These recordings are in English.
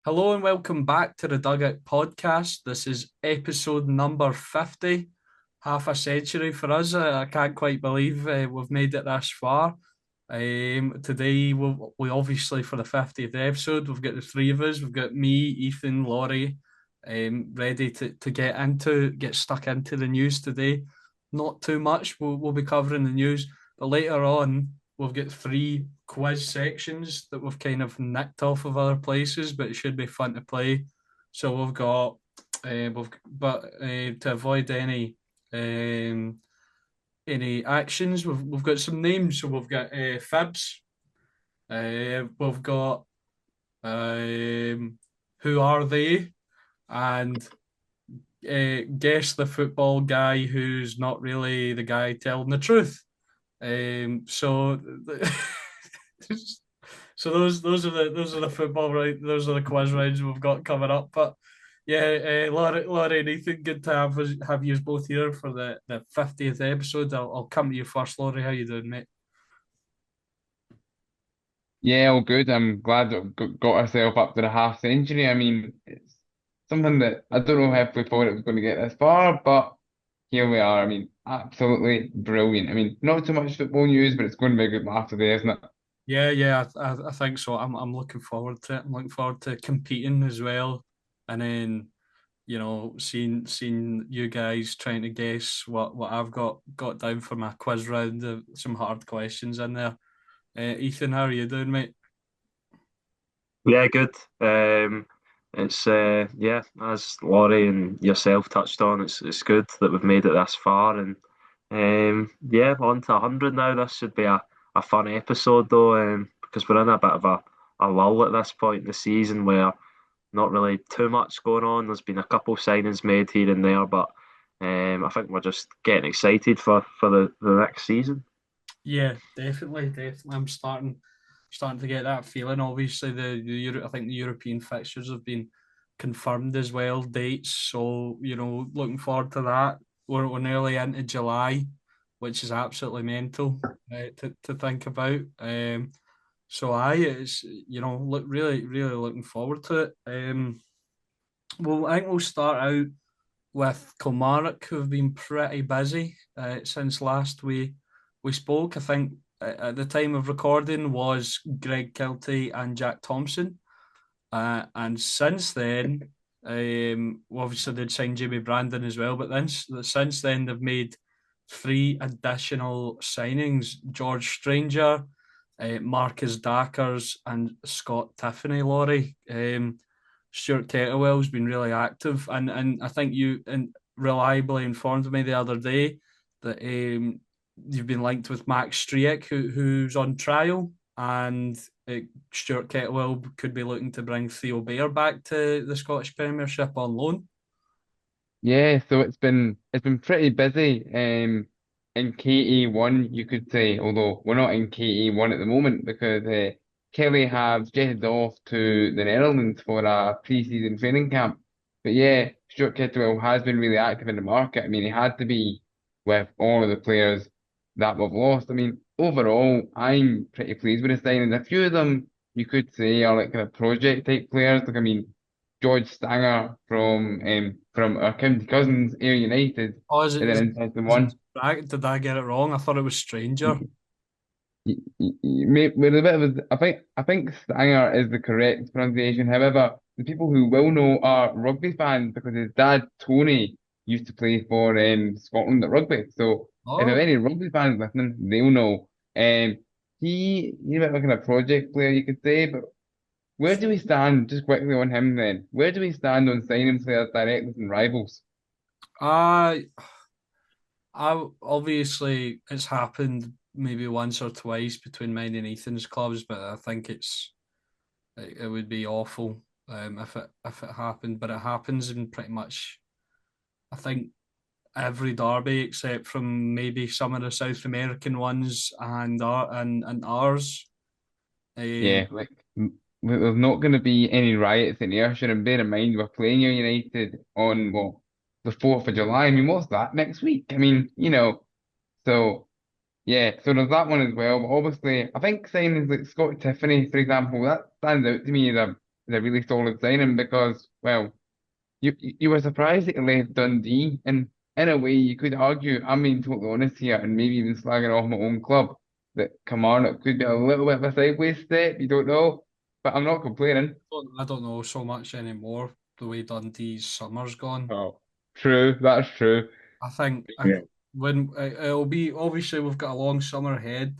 Hello and welcome back to the Dugout podcast. This is episode number 50, half a century for us. I can't quite believe we've made it this far. Today, we obviously, for the 50th episode, we've got the three of us. We've got me, Ethan, Laurie, ready to get stuck into the news today. Not too much, we'll be covering the news, but later on, we've got three quiz sections that we've kind of nicked off of other places, but it should be fun to play. So we've got, to avoid any actions, we've got some names. So we've got fibs. We've got who are they, and guess the football guy who's not really the guy telling the truth. So so those are the football right. Those are the quiz rounds we've got coming up. But yeah, Laurie and Ethan, good to have you both here for the 50th episode. I'll come to you first, Laurie. How you doing, mate? Yeah, all good. I'm glad that we got ourselves up to the half century. I mean, it's something that I don't know if we thought it was going to get this far, but here we are. I mean, absolutely brilliant. I mean, not too much football news, but it's going to be a good laugh today, isn't it? Yeah, I think so. I'm looking forward to it. I'm looking forward to competing as well, and then seeing you guys trying to guess what I've got down for my quiz round. Some hard questions in there. Ethan, how are you doing, mate? Yeah, good. It's yeah, as Laurie and yourself touched on, it's good that we've made it this far, and yeah, on to 100 now. This should be a fun episode though, because we're in a bit of a lull at this point in the season where not really too much going on. There's been a couple signings made here and there, but I think we're just getting excited for the next season. Yeah, definitely. I'm starting to get that feeling. Obviously, I think the European fixtures have been confirmed as well, dates. So looking forward to that. We're nearly into July, which is absolutely mental to think about. So it's look really looking forward to it. Well, I think we'll start out with Kilmarnock, who've been pretty busy since last we spoke. I think at the time of recording was Greg Kiltie and Jack Thompson, and since then, obviously they'd signed Jamie Brandon as well. But then since then they've made three additional signings: George Stranger, Marcus Dackers, and Scott Tiffany. Laurie. Stuart Kettlewell's been really active, and I think you reliably informed me the other day that you've been linked with Max Striek, who's on trial, and Stuart Kettlewell could be looking to bring Theo Bair back to the Scottish Premiership on loan. Yeah, so it's been pretty busy. In KE1, you could say, although we're not in KE1 at the moment because Kelly have jetted off to the Netherlands for a pre-season training camp. But yeah, Stuart Kitwell has been really active in the market. I mean, he had to be with all of the players that we've lost. I mean, overall, I'm pretty pleased with the signings. A few of them you could say are like kind of project type players. Like I mean, George Stanger from our county cousins, Ayr United, Oh, is an interesting is it one. Did I get it wrong? I thought it was Stranger. With a bit of I think Stanger is the correct pronunciation. However, the people who will know are rugby fans because his dad Tony used to play for Scotland at rugby. So if there are Oh, any rugby fans listening, they'll know. He's a bit of a kind of project player, you could say. But where do we stand, just quickly on him then? Where do we stand on signing players directly from rivals? I I obviously it's happened maybe once or twice between mine and Ethan's clubs, but I think it would be awful if it happened. But it happens in pretty much I think every derby except from maybe some of the South American ones and ours. Um, Yeah, like there's not going to be any riots in Ayrshire, and bear in mind we're playing United on the 4th of July. I mean, what's that next week? I mean, so. Yeah, so there's that one as well. But obviously, I think signings like Scott Tiffany, for example, that stands out to me as a really solid signing because, well, you were surprised that he left Dundee, and in a way, you could argue, I'm being totally honest here, and maybe even slagging off my own club, that Kilmarnock could be a little bit of a sideways step. You don't know, but I'm not complaining. I don't know so much anymore the way Dundee's summer's gone. Oh, true, that's true. I think Yeah. when it'll be obviously we've got a long summer ahead,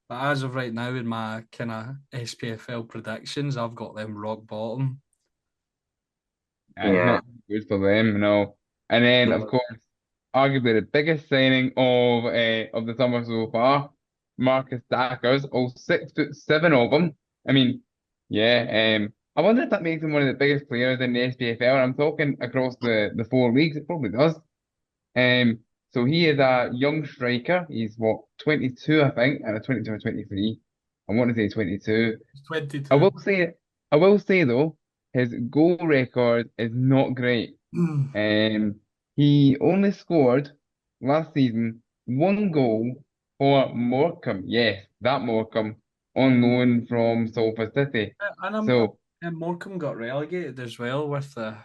but as of right now in my kind of SPFL predictions, I've got them rock bottom. It's Yeah. not good for them, no. And then, of No. course, arguably the biggest signing of the summer so far, Marcus Dackers, all 6'7" of them. I mean, yeah. I wonder if that makes him one of the biggest players in the SPFL. And I'm talking across the four leagues. It probably does. Um, so he is a young striker. He's what 22, I think, and a 22 or 23. I want to say 22. It's I 22. will say, I will say though, his goal record is not great. Um, he only scored last season one goal for Morecambe. Yes, that Morecambe on loan from Salford City. And So and Morecambe got relegated as well with the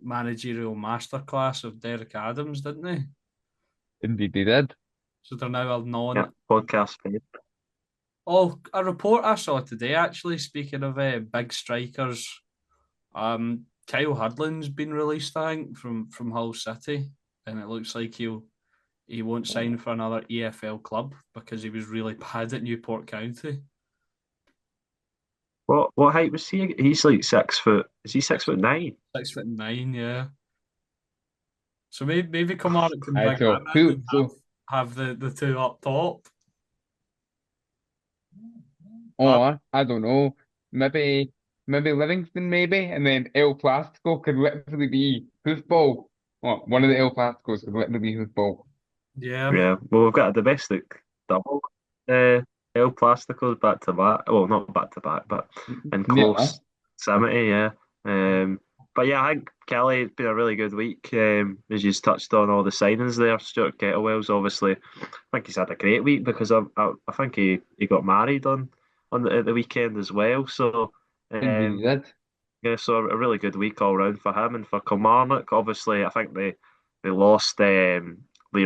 managerial masterclass of Derek Adams, didn't they? indeed they did. So they're now a Yeah. non. Podcast fame. Oh, a report I saw today actually. Speaking of big strikers, Kyle Hudlin's been released, I think, from Hull City, and it looks like he won't sign for another EFL club because he was really bad at Newport County. What height was he? He's like 6 foot. Is he 6'9"? 6'9", yeah. So maybe Kamara can I bring so that in who and so have the two up top. Uh, or I don't know, maybe Livingston maybe, and then El Plastico could literally be hoofball. Or one of the El Plasticos could literally be hoofball. yeah, Yeah. Well, we've got a domestic double. Uh, El Plastico's back to back. Well, not back to back, but in Nearly. close proximity. Yeah. But yeah, I think Kelly, it's been a really good week. As you touched on all the signings there, Stuart Kettlewell's obviously. I think he's had a great week because I think he got married at the weekend as well. So Indeed he um, did. yeah, so a really good week all round for him and for Kilmarnock. Obviously, I think they lost Liam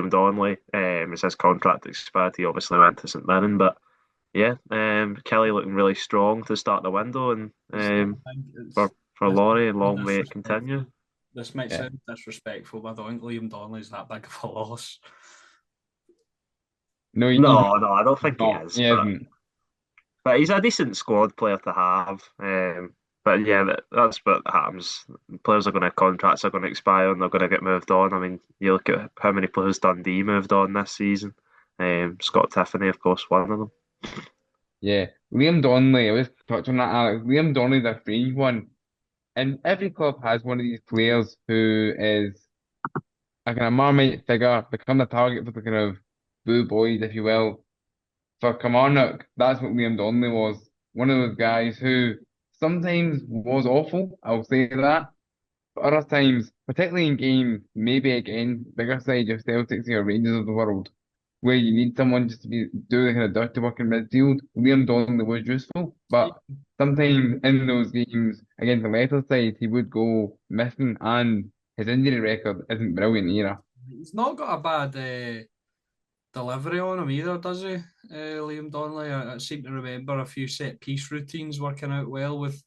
Donnelly as his contract expired. He obviously went to St Mirren, but yeah, Kelly looking really strong to start the window and I think for this might Laurie and sound long may it continue. disrespectful. This might Yeah. sound disrespectful, but I don't think Liam Donnelly's that big of a loss. No, No, I don't he's think he not. is, He isn't. but he's a decent squad player to have. But yeah, that's what happens. Players are going to contracts are going to expire and they're going to get moved on. I mean, you look at how many players Dundee moved on this season. Scott Tiffany, of course, one of them. Yeah. Liam Donnelly, I was touching on that, Alex. Liam Donnelly's a strange one. And every club has one of these players who is a kind of Marmite figure, become the target for the kind of boo boys, if you will. For Kilmarnock, that's what Liam Donnelly was. One of those guys who sometimes was awful, I'll say that. But other times, particularly in games, maybe again, bigger side of Celtics or Rangers of the world, where you need someone just to be do the kind of dirty work in midfield, Liam Donnelly was useful. But sometimes in those games against the lesser side, he would go missing, and his injury record isn't brilliant either. He's not got a bad delivery on him either, does he? Liam Donnelly. I seem to remember a few set piece routines working out well with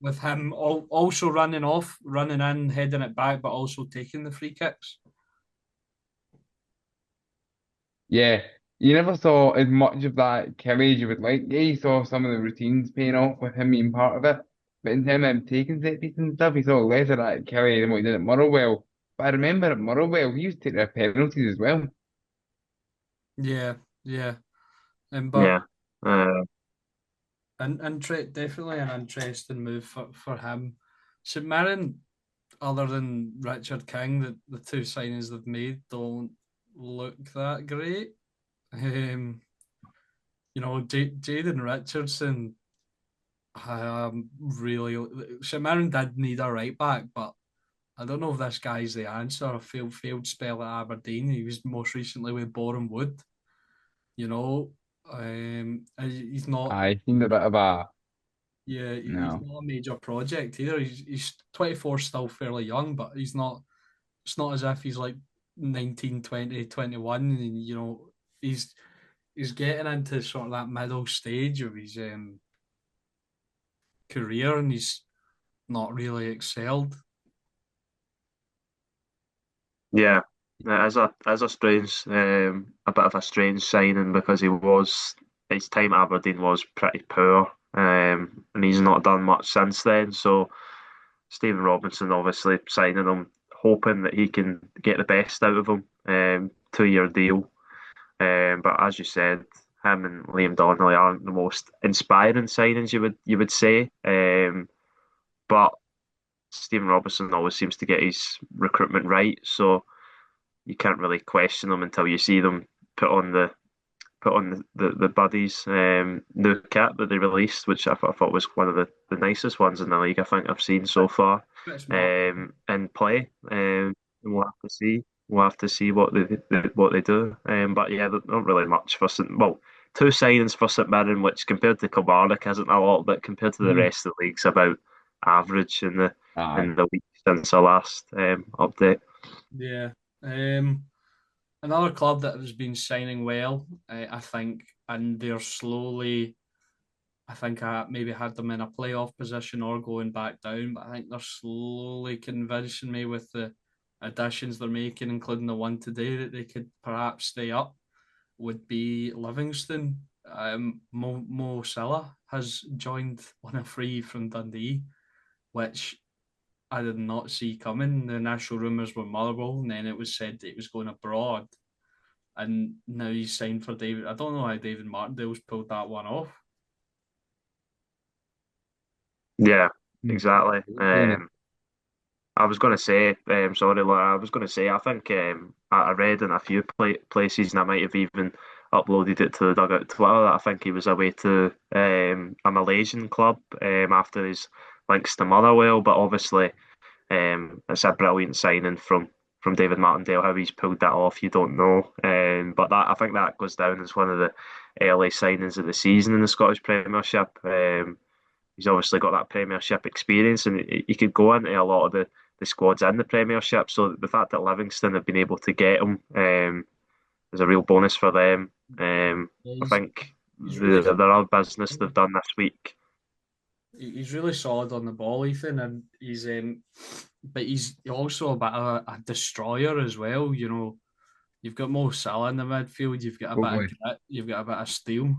with him also running off, running in, heading it back, but also taking the free kicks. Yeah, you never saw as much of that Kelly as you would like. Yeah, you saw some of the routines paying off with him being part of it. But in terms of him taking set pieces and stuff, you saw less of that Kelly than what he did at Motherwell. But I remember at Motherwell, he used to take their penalties as well. Yeah, yeah. But Yeah. Uh, definitely an interesting move for him. St Mirren, other than Richard King, the two signings they've made don't look that great. Jaden Richardson, really. St Mirren did need a right back, but I don't know if this guy's the answer. A failed spell at Aberdeen. He was most recently with Boreham Wood. You know, he's not. I seemed a bit of a Yeah, he's no. not a major project either. He's 24, still fairly young, but he's not. It's not as if he's like 19, 20, 21. And, he's he's getting into sort of that middle stage of his career, and he's not really excelled. Yeah, it is a strange, a bit of a strange signing because his time at Aberdeen was pretty poor, and he's not done much since then. So Stephen Robinson obviously signing him, hoping that he can get the best out of him. 2-year deal, but as you said, him and Liam Donnelly aren't the most inspiring signings you would say. But Stephen Robinson always seems to get his recruitment right, so you can't really question them until you see them put on the buddies new kit that they released, which I thought was one of the nicest ones in the league I think I've seen so far. Bit smart. And play. We'll have to see. We'll have to see what they do. But yeah, not really much for St. Well, two signings for St Mirren, which compared to Kilmarnock isn't a lot, but compared to the Mhm. rest of the league's about average in the Aye. in the week since our last update. Yeah. Another club that has been signing well, I think, and they're slowly. I think I maybe had them in a playoff position or going back down, but I think they're slowly convincing me with the additions they're making, including the one today, that they could perhaps stay up. Would be Livingston. Mo Salah has joined on a free from Dundee, which I did not see coming. The initial rumours were Motherwell, and then it was said that he was going abroad, and now he's signed for David. I don't know how David Martindale's pulled that one off. Yeah, Mhm. exactly. Saying it. I was going to say, sorry, Laura, I was going to say, I think I read in a few places, and I might have even uploaded it to the Dugout Twitter, that I think he was away to a Malaysian club after his links to Motherwell, but obviously it's a brilliant signing from David Martindale. How he's pulled that off, you don't know. But I think that goes down as one of the early signings of the season in the Scottish Premiership. He's obviously got that Premiership experience, and he could go into a lot of the squads in the Premiership. So the fact that Livingston have been able to get him is a real bonus for them. Yeah, I think he's really the other business they've done this week. he's really solid on the ball, Ethan, and but he's also a bit of a destroyer as well. You've got Mo Salah in the midfield, you've got a bit of Totally. grit, you've got a bit of steel.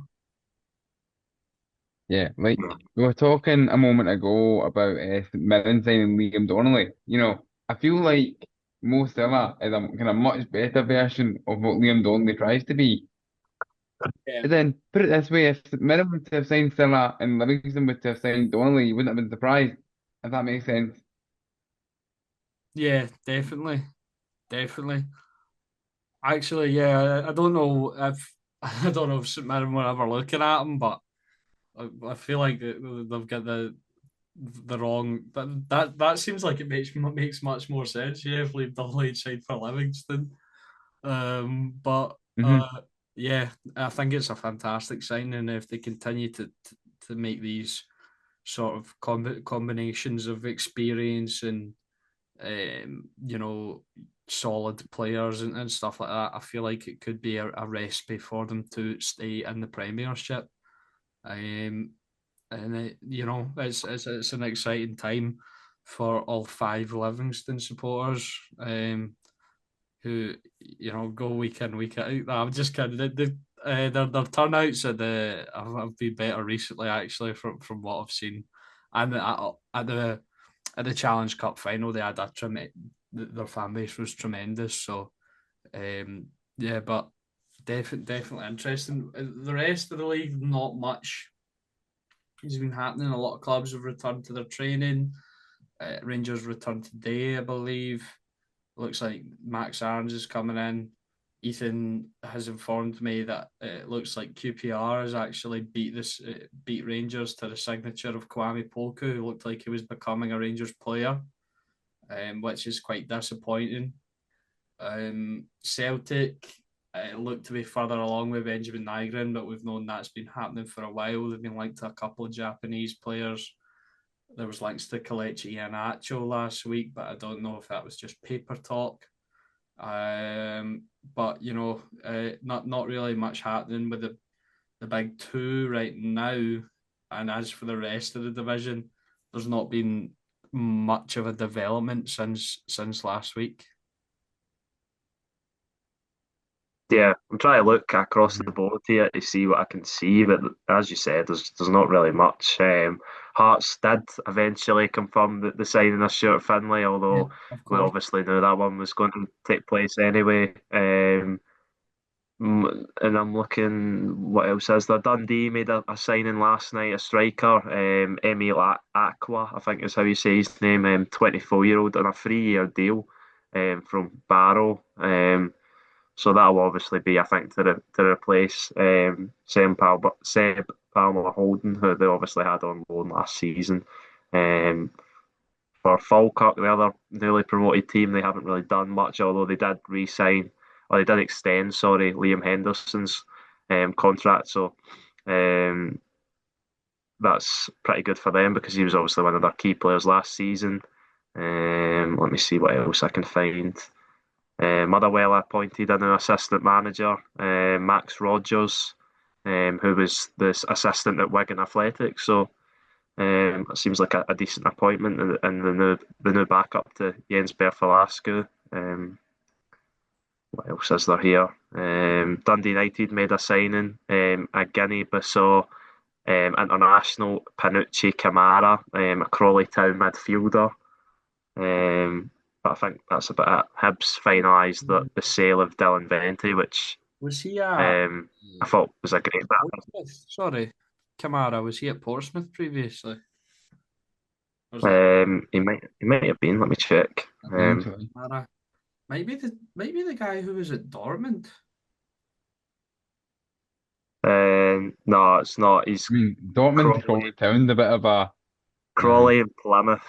Yeah, like we were talking a moment ago about St Mirren signing Liam Donnelly. I feel like Mo Salah is a kind of much better version of what Liam Donnelly tries to be. Yeah, But then put it this way, if St Mirren were to have signed Salah and Livingston were to have signed Donnelly, you wouldn't have been surprised, if that makes sense. yeah, definitely, definitely. Actually, yeah, I don't know if I don't know if St Mirren were ever looking at him, but I feel like they've got the wrong that seems like it makes much more sense. Yeah, if Liam Donnelly signed for Livingston, but Hmm. yeah, I think it's a fantastic signing if they continue to make these sort of combinations of experience and solid players and stuff like that. I feel like it could be a recipe for them to stay in the Premiership. Um, and it's an exciting time for all five Livingston supporters. Who go week in week out. I'm just kidding. Their turnouts have been better recently, actually, from what I've seen, and at the Challenge Cup final, they had their fan base was tremendous. So yeah, but definitely interesting. The rest of the league, not much has been happening. A lot of clubs have returned to their training. Rangers returned today, I believe. Looks like Max Arns is coming in. Ethan has informed me that it looks like QPR has actually beat Rangers to the signature of Kwame Poku, who looked like he was becoming a Rangers player. which is quite disappointing. Celtic look to be further along with Benjamin Nygren, but we've known that's been happening for a while. They've been linked to a couple of Japanese players. There was links to Kelechi Iheanacho last week, but I don't know if that was just paper talk. But not really much happening with the big two right now. And as for the rest of the division, there's not been much of a development since last week. Yeah, I'm trying to look across the Mhm. board here to see what I can see, but as you said, there's not really much. Hearts did eventually confirm the signing of Stuart Finlay, Yeah, although of we course. obviously knew that one was going to take place anyway. And I'm looking, what else is there? Dundee made a signing last night, a striker, Emil Aqua, I think is how you say his name, 24-year-old on a 3-year deal from Barrow. So that'll obviously be, I think, to replace Seb Palmer Holden, who they obviously had on loan last season. Um, for Falkirk, the other newly promoted team, they haven't really done much, although they did re-sign, or they did extend, sorry, Liam Henderson's contract. So um, that's pretty good for them because he was obviously one of their key players last season. Let me see what else I can find. Motherwell appointed a new assistant manager, Max Rogers, who was the assistant at Wigan Athletics. So it seems like a decent appointment, and the new backup to Jens Berthelascu. What else is there here? Dundee United made a signing, a Guinea-Bissau international Panucci Kamara, a Crawley Town midfielder. Um, but I think that's about it. Hibs finalised the sale of Dylan Vente, which Was he at I thought was a great bit. Portsmouth? Sorry, Kamara, was he at Portsmouth previously? Or was that He might have been. Let me check. Potentially. Kamara? Maybe the guy who was at Dortmund. No, it's not. He's I mean, Dortmund Crawley, probably sound a bit of a Crawley and Plymouth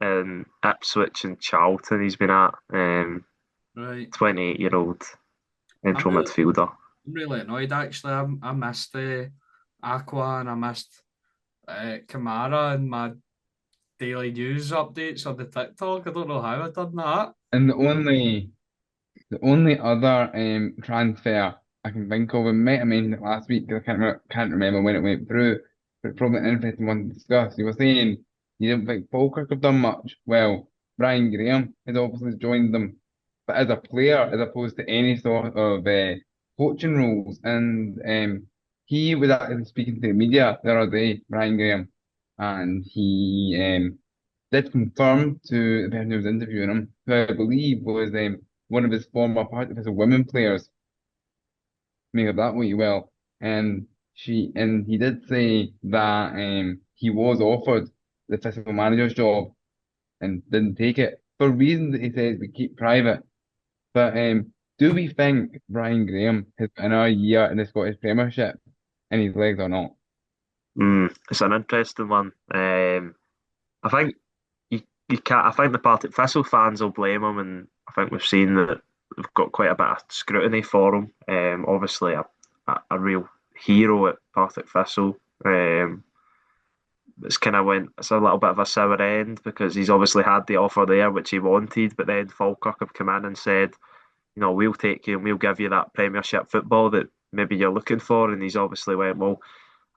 and Ipswich and Charlton. He's been at Right. 28-year-old I'm central really, midfielder. I'm really annoyed actually. I missed Aqua and I missed Kamara in my daily news updates on the TikTok. I don't know how I done that. and the only other transfer I can think of, and might have mentioned it last week because I can't remember when it went through, but probably an interesting one to discuss. You were saying you didn't think Falkirk have done much. Well, Brian Graham has obviously joined them, but as a player, as opposed to any sort of coaching roles. And he was actually speaking to the media the other day, Brian Graham, and he did confirm to the person who was interviewing him, who I believe was one of his former Partick women players, make of that way well. And he did say that he was offered the physical manager's job and didn't take it for reasons that he says we keep private. But do we think Brian Graham has got another year in the Scottish Premiership in his legs or not? It's an interesting one. I think you can't. I think the Partick Thistle fans will blame him, and I think we've seen that we've got quite a bit of scrutiny for him. Obviously, a real hero at Partick Thistle. It's a little bit of a sour end because he's obviously had the offer there which he wanted, but then Falkirk have come in and said, we'll take you and we'll give you that Premiership football that maybe you're looking for. And he's obviously went, well,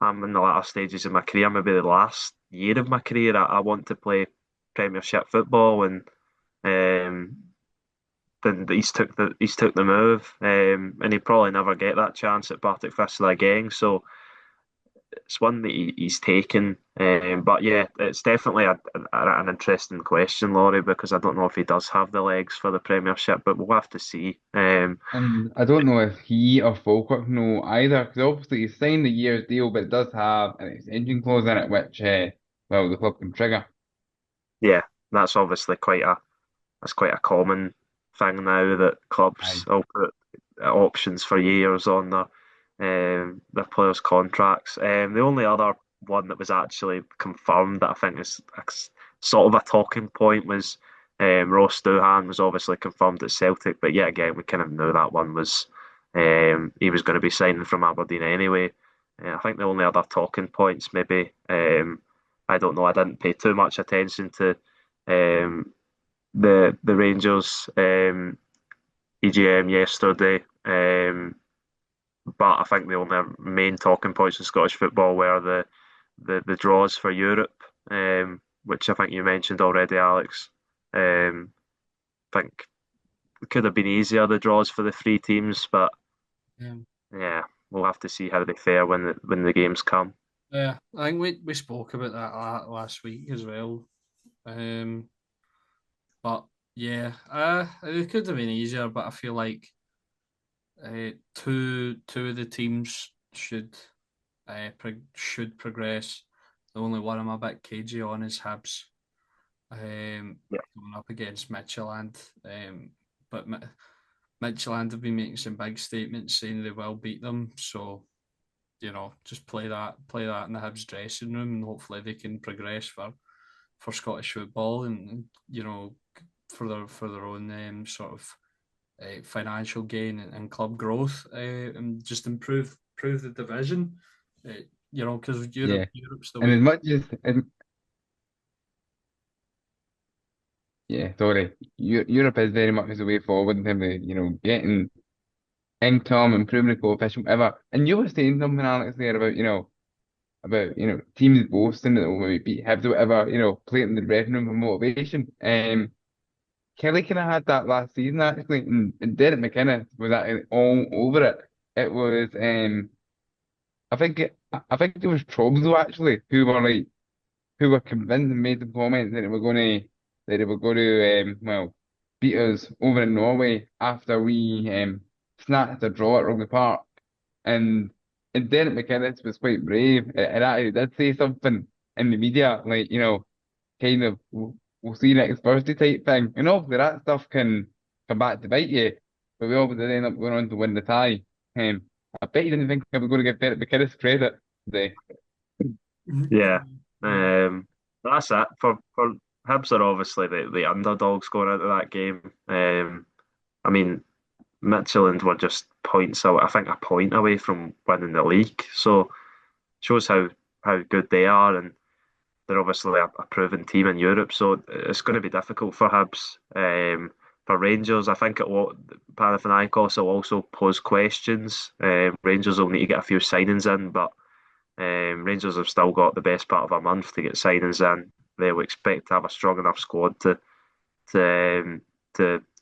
I'm in the latter stages of my career, maybe the last year of my career. I want to play Premiership football, and um, then he's took the move, and he'll probably never get that chance at Partick Thistle again. So it's one that he's taken. But yeah, it's definitely an interesting question, Laurie, because I don't know if he does have the legs for the Premiership, but we'll have to see. And I don't know if he or Falkirk know either, because obviously he signed the year's deal, but it does have an extension clause in it, which, well, the club can trigger. Yeah, that's obviously quite a common thing now that clubs Aye. will put options for years on their players' contracts. The only other one that was actually confirmed that I think is sort of a talking point was Ross Doohan was obviously confirmed at Celtic, but yet again, we kind of knew that one was he was going to be signing from Aberdeen anyway. I think the only other talking points, maybe, I don't know, I didn't pay too much attention to um, the Rangers EGM yesterday. But I think the only main talking points in Scottish football were the draws for Europe, which I think you mentioned already, Alex. I think it could have been easier, the draws for the three teams, but Yeah. yeah, we'll have to see how they fare when the games come. Yeah, I think we spoke about that last week as well. Um, but yeah, it could have been easier, but I feel like two of the teams should progress. The only one I'm a bit cagey on is Hibs. Yeah, Going up against Midtjylland. But Midtjylland have been making some big statements saying they will beat them. So just play that in the Hibs dressing room, and hopefully they can progress for Scottish football, and for their own sort of financial gain and club growth, and just improve the division. Because Yeah. Europe's the And way. as much as yeah, sorry, Europe is very much the way forward in terms of getting income, improving the coefficient, whatever. And you were saying something, Alex, there about teams boasting that they'll maybe beat Hibs or whatever, playing the dressing room for motivation. Kelly kind of had that last season actually, and Derek McInnes was actually all over it. It was I think it was Tromso actually who were convinced and made the comment that they were going to beat us over in Norway after we snatched a draw at Rugby Park, and Derek McInnes was quite brave and actually did say something in the media like kind of we'll see next Thursday type thing, and obviously that stuff can come back to bite you, but we obviously end up going on to win the tie. I bet you didn't think I was going to give Derek McInnes credit today. yeah. Yeah. That's it. For Hibs are obviously the underdogs going into that game. I mean, Midtjylland were just points away, I think a point away from winning the league. So shows how good they are, and they're obviously a proven team in Europe. So it's going to be difficult for Hibs. For Rangers, I think Panathinaikos will also pose questions. Rangers will need to get a few signings in, but Rangers have still got the best part of a month to get signings in. They will expect to have a strong enough squad to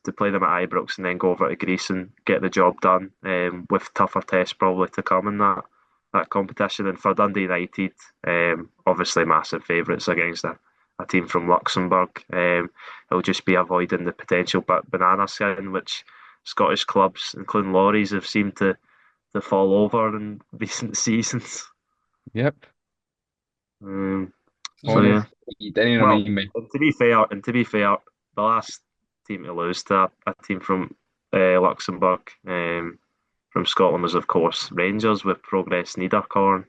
to play them at Ibrox and then go over to Greece and get the job done. With tougher tests probably to come in that competition. And for Dundee United, obviously massive favourites against a team from Luxembourg. It'll just be avoiding the potential banana skin, which Scottish clubs, including Laurie's, have seemed to fall over in recent seasons. Yep, Um, so Yeah. yeah. honest, you didn't Well, remind me. and to be fair, the last team to lose to a team from Luxembourg, from Scotland, was of course Rangers with Progress Niederkorn.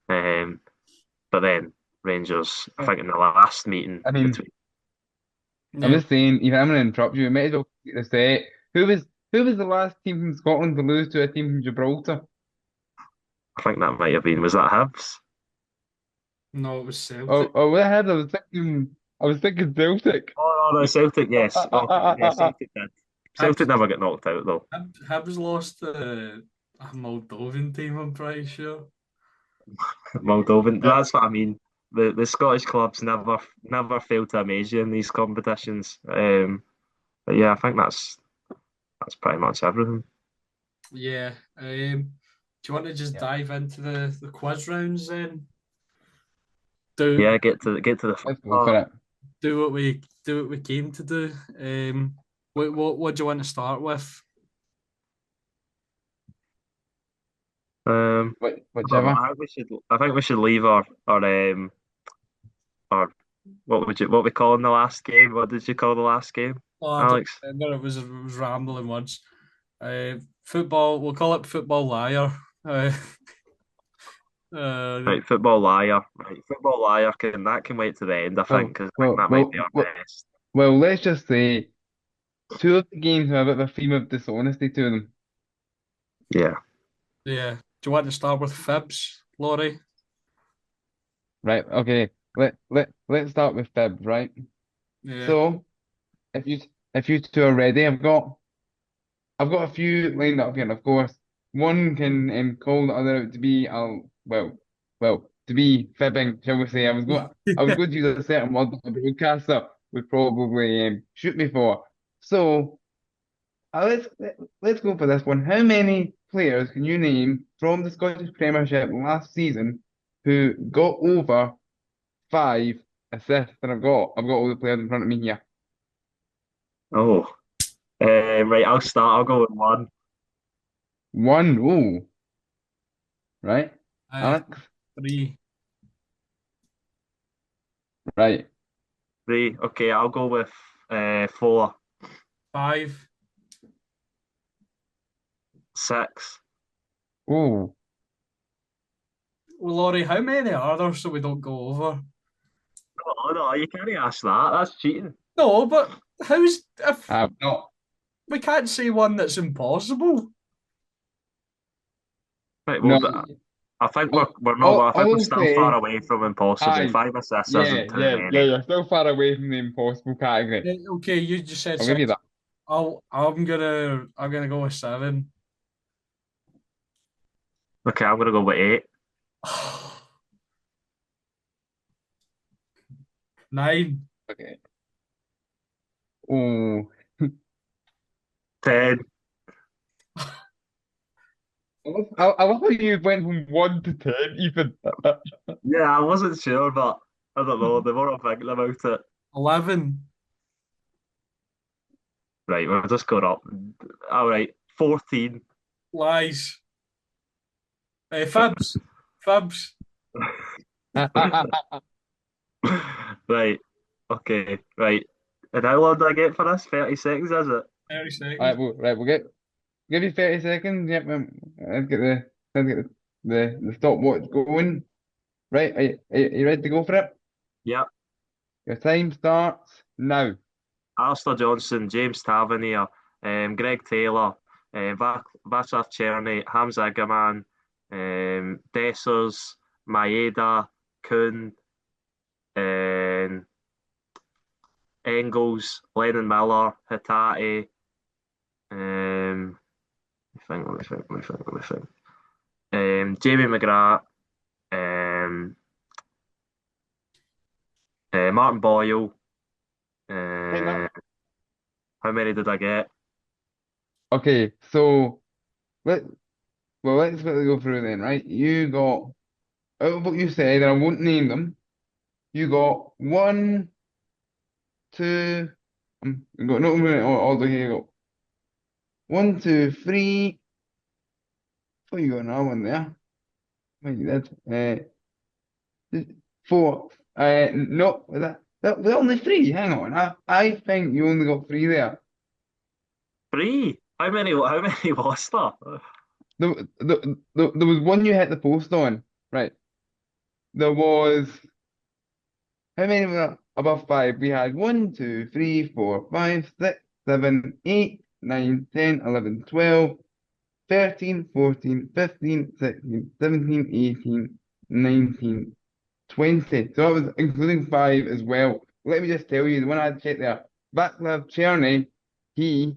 Um, but then Rangers, I think in the last meeting I mean, between, I'm Yeah. just saying, even I'm going to interrupt you. We might as well get this set. Who was the last team from Scotland to lose to a team from Gibraltar? I think that might have been, was that Hibs? No, it was Oh, Celtic. oh, what I had, I was thinking Celtic. Oh no, Celtic, yes. Oh, yeah, Celtic did. Celtic Hibs, never got knocked out though. Hibs lost to a Moldovan team, I'm pretty sure. Moldovan. Yeah. That's what I mean. The Scottish clubs never fail to amaze you in these competitions. But yeah, I think that's pretty much everything. Yeah. Do you want to just Yep. dive into the quiz rounds then? Do Yeah, get to the fun Let's go for part. it. do what we came to do. What do you want to start with? I don't know. Whichever. I think we should leave our what we call in the last game. What did you call the last game, Oh, I don't Alex? remember. It was rambling words. Football. We'll call it football liar. Uh, Right, football liar. Right, football liar can wait to the end. I think Well, because I think well, that might be well, our well, best. Well, let's just say two of the games have a bit of a theme of dishonesty to them. Yeah. Yeah. Do you want to start with fibs, Laurie? Right, okay. Let's start with Fib, right? Yeah. So if you two are ready, I've got a few lined up here, and of course, one can call the other out to be to be fibbing, shall we say. I was going to use a certain word that a broadcaster would probably shoot me for. So let's go for this one. How many players can you name from the Scottish Premiership last season who got over 5 assists? And I've got all the players in front of me here. Oh. Right, I'll start. I'll go with one. One. Ooh, right. Uh, Alex, 3. right. Three. Okay, I'll go with four. 5. Six. Ooh. Well, Laurie, how many are there so we don't go over? Oh no, you can't ask that. That's cheating. No, but how's if No. we can't say one that's impossible? Right, No. well, I think All, we're not. all, I think we're I'll still far say away from impossible. aye. 5 assists Yeah, isn't too yeah, yeah. many. You're still far away from the impossible category. Okay, you just said I'll give you 6. that. I'm gonna go with 7. Okay, I'm gonna go with eight. 9. Okay. Oh, 10. I love how you went from 1 to 10, even. Yeah, I wasn't sure, but I don't know. The more I'm thinking about it, 11. right, we're just going up. All right, 14. Lies. Fibs. Fibs. Right, okay, right. And how long do I get for this? 30 seconds, is it? 30 All seconds. right, we'll give you 30 seconds. Yep, let's get the stopwatch going. Right, are you ready to go for it? Yep. Your time starts now. Alistair Johnson, James Tavernier, Greg Taylor, Václav Cherny, Hamza Agaman, Dessers, Maeda, Kuhn, and Engels, Lennon Miller, Hitati, let me think. Jamie McGrath, um, Martin Boyle. Time Uh, up. how many did I get? Okay, so let let's quickly go through then, right? You got out of what you said, and I won't name them. You got one, two. You got no minute order here. You got one, two, three. Oh, you got another one there. Wait, that's four. No, that was only three. Hang on, I think you only got three there. Three. How many? How many was there? There was one you hit the post on, right? There was how many were above five? We had one, two, three, four, five, six, seven, eight, nine, 10, 11, 12, 13, 14, 15, 16, 17, 18, 19, 20. So that was including five as well. Let me just tell you, the one I had checked there, Václav Cherny, he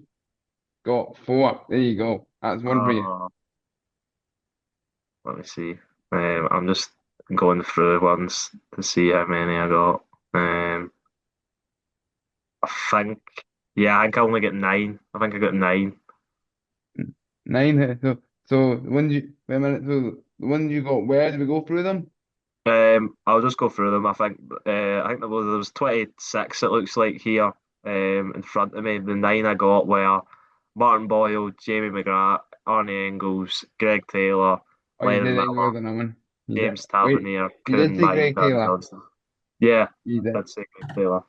got four. There you go. That's one for you. Uh, let me see. I'm just going through ones to see how many I got. I think, yeah, I think I only get nine. I think I got nine. Nine. So the ones you wait a minute. So the ones you got, where did we go through them? I'll just go through them. I think there was 26. It looks like here, in front of me. The nine I got were Martin Boyle, Jamie McGrath, Arnie Engels, Greg Taylor, Oh, you Lennon did Miller, England and that one. You did. James Wait, Tavernier, you did Kuhn, say Greg Maeda, and Taylor. Johnson. Yeah, You did. I'd say Greg Taylor.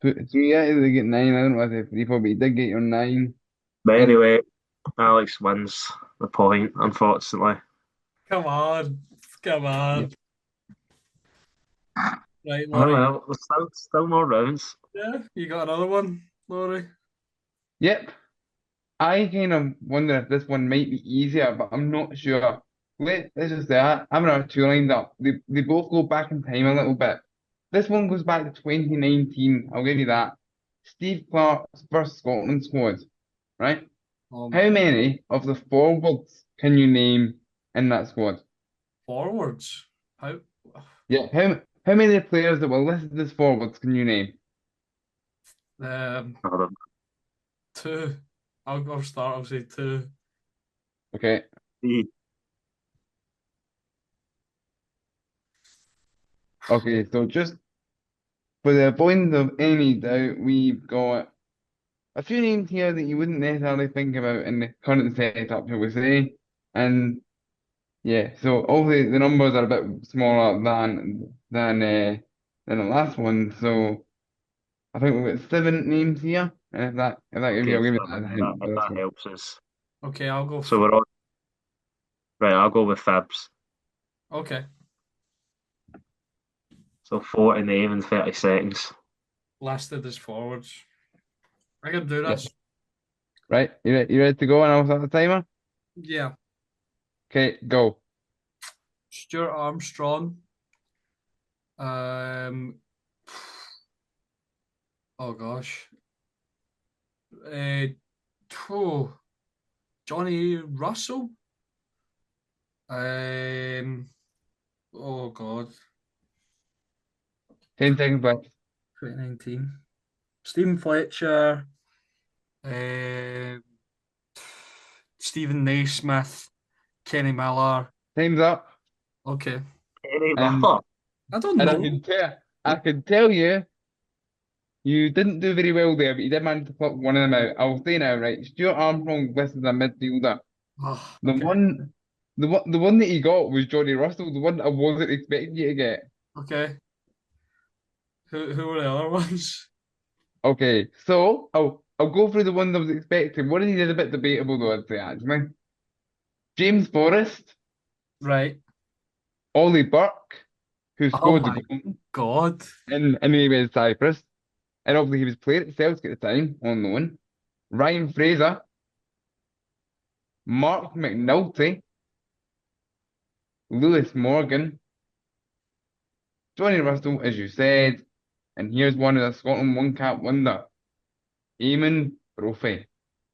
So you actually get nine. I don't know if I say three, but you did get your nine. But And anyway, Alex wins the point, unfortunately. Come on. Come yeah, on. Right, Oh Laurie. well, there's still more rounds. Yeah, you got another one, Laurie? Yep. I kind of wonder if this one might be easier, but I'm not sure. Let's just say I'm our two lined up. They both go back in time a little bit. This one goes back to 2019. I'll give you that. Steve Clarke's first Scotland squad, right? Oh How my. many of the forwards can you name in that squad? Forwards. How? Yeah, how many of the players that were listed as forwards can you name? Um, I don't two. I'll start. I'll say two. Okay, know. okay. So just for the avoidance of any doubt, we've got a few names here that you wouldn't necessarily think about in the current setup, shall we say? And yeah, so obviously the numbers are a bit smaller than the last one. So I think we've got 7 names here, and if that gives you Okay, a wee bit of a seven. hint If for this that one. helps us. Okay, I'll go. So we're on. Right, I'll go with Fibs. Okay, So 40 name in 30 seconds. listed as forwards. I can do Yeah. this. Right, you ready to go? And I'll start the timer. Yeah. Okay, go. Stuart Armstrong. Um. Oh gosh. Uh. Oh, Johnny Russell. Um. Oh God. 10 seconds left. 2019. Stephen Fletcher. Uh, Stephen Naismith. Kenny Miller. Time's up. Okay. Kenny And Miller. I don't and know. I can tell you. You didn't do very well there, but you did manage to pluck one of them out. I'll say now, right? Stuart Armstrong listed as a midfielder. Oh, The okay. one, the one that you got was Johnny Russell, the one that I wasn't expecting you to get. Okay. Who were the other ones? Okay, so I'll go through the ones I was expecting. One of these is a bit debatable though, I'd say actually. James Forrest, Right. Ollie Burke, who Oh scored the my goal God. in Cyprus, and obviously he was playing at Celtic at the time on loan. Ryan Fraser, Mark McNulty, Lewis Morgan, Johnny Russell, as you said, and here's one of the Scotland one cap wonder, Eamon Brophy.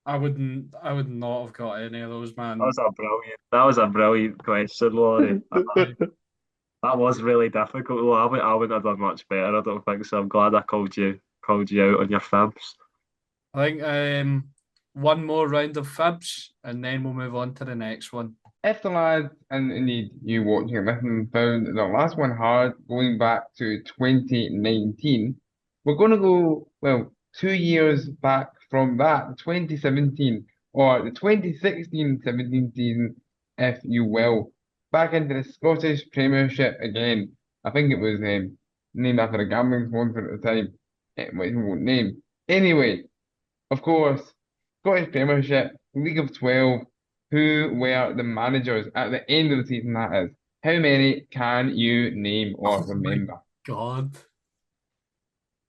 I would not have got any of those, That man. was a brilliant. That was a brilliant question, Laurie. I That was really difficult. Though. I wouldn't have done much better. I don't think so. I'm glad I called you out on your fibs. I think one more round of fibs and then we'll move on to the next one. If the lads, and indeed you watching and listening, found the last one hard going back to 2019, we're going to go, well, 2 years back from that, 2017, or the 2016-17 season, if you will, back into the Scottish Premiership again. I think it was named after a gambling sponsor at the time, which we won't name. Anyway, of course, Scottish Premiership, League of 12, who were the managers at the end of the season, that is. How many can you name or Oh my remember? God.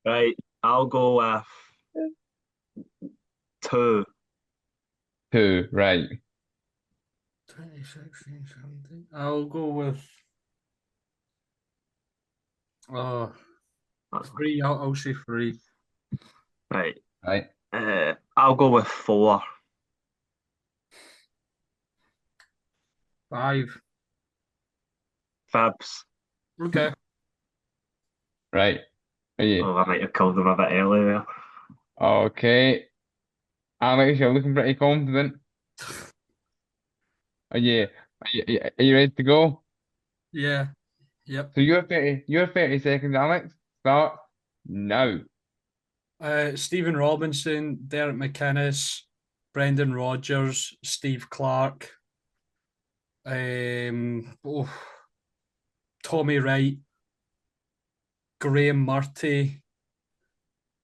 Right, I'll go with two. Two, right. 2016, 17. I'll go with uh three. I'll say three. Right, Right. I'll go with four. Five. Fibs. Okay. Right. Are you Oh, I might have called them a bit earlier. okay? Alex, you're looking pretty confident. Are you ready to go? Yeah. Yep. So you're 30 seconds, Alex. Start now. Stephen Robinson, Derek McInnes, Brendan Rodgers, Steve Clark, oh, Tommy Wright, Graham Murty,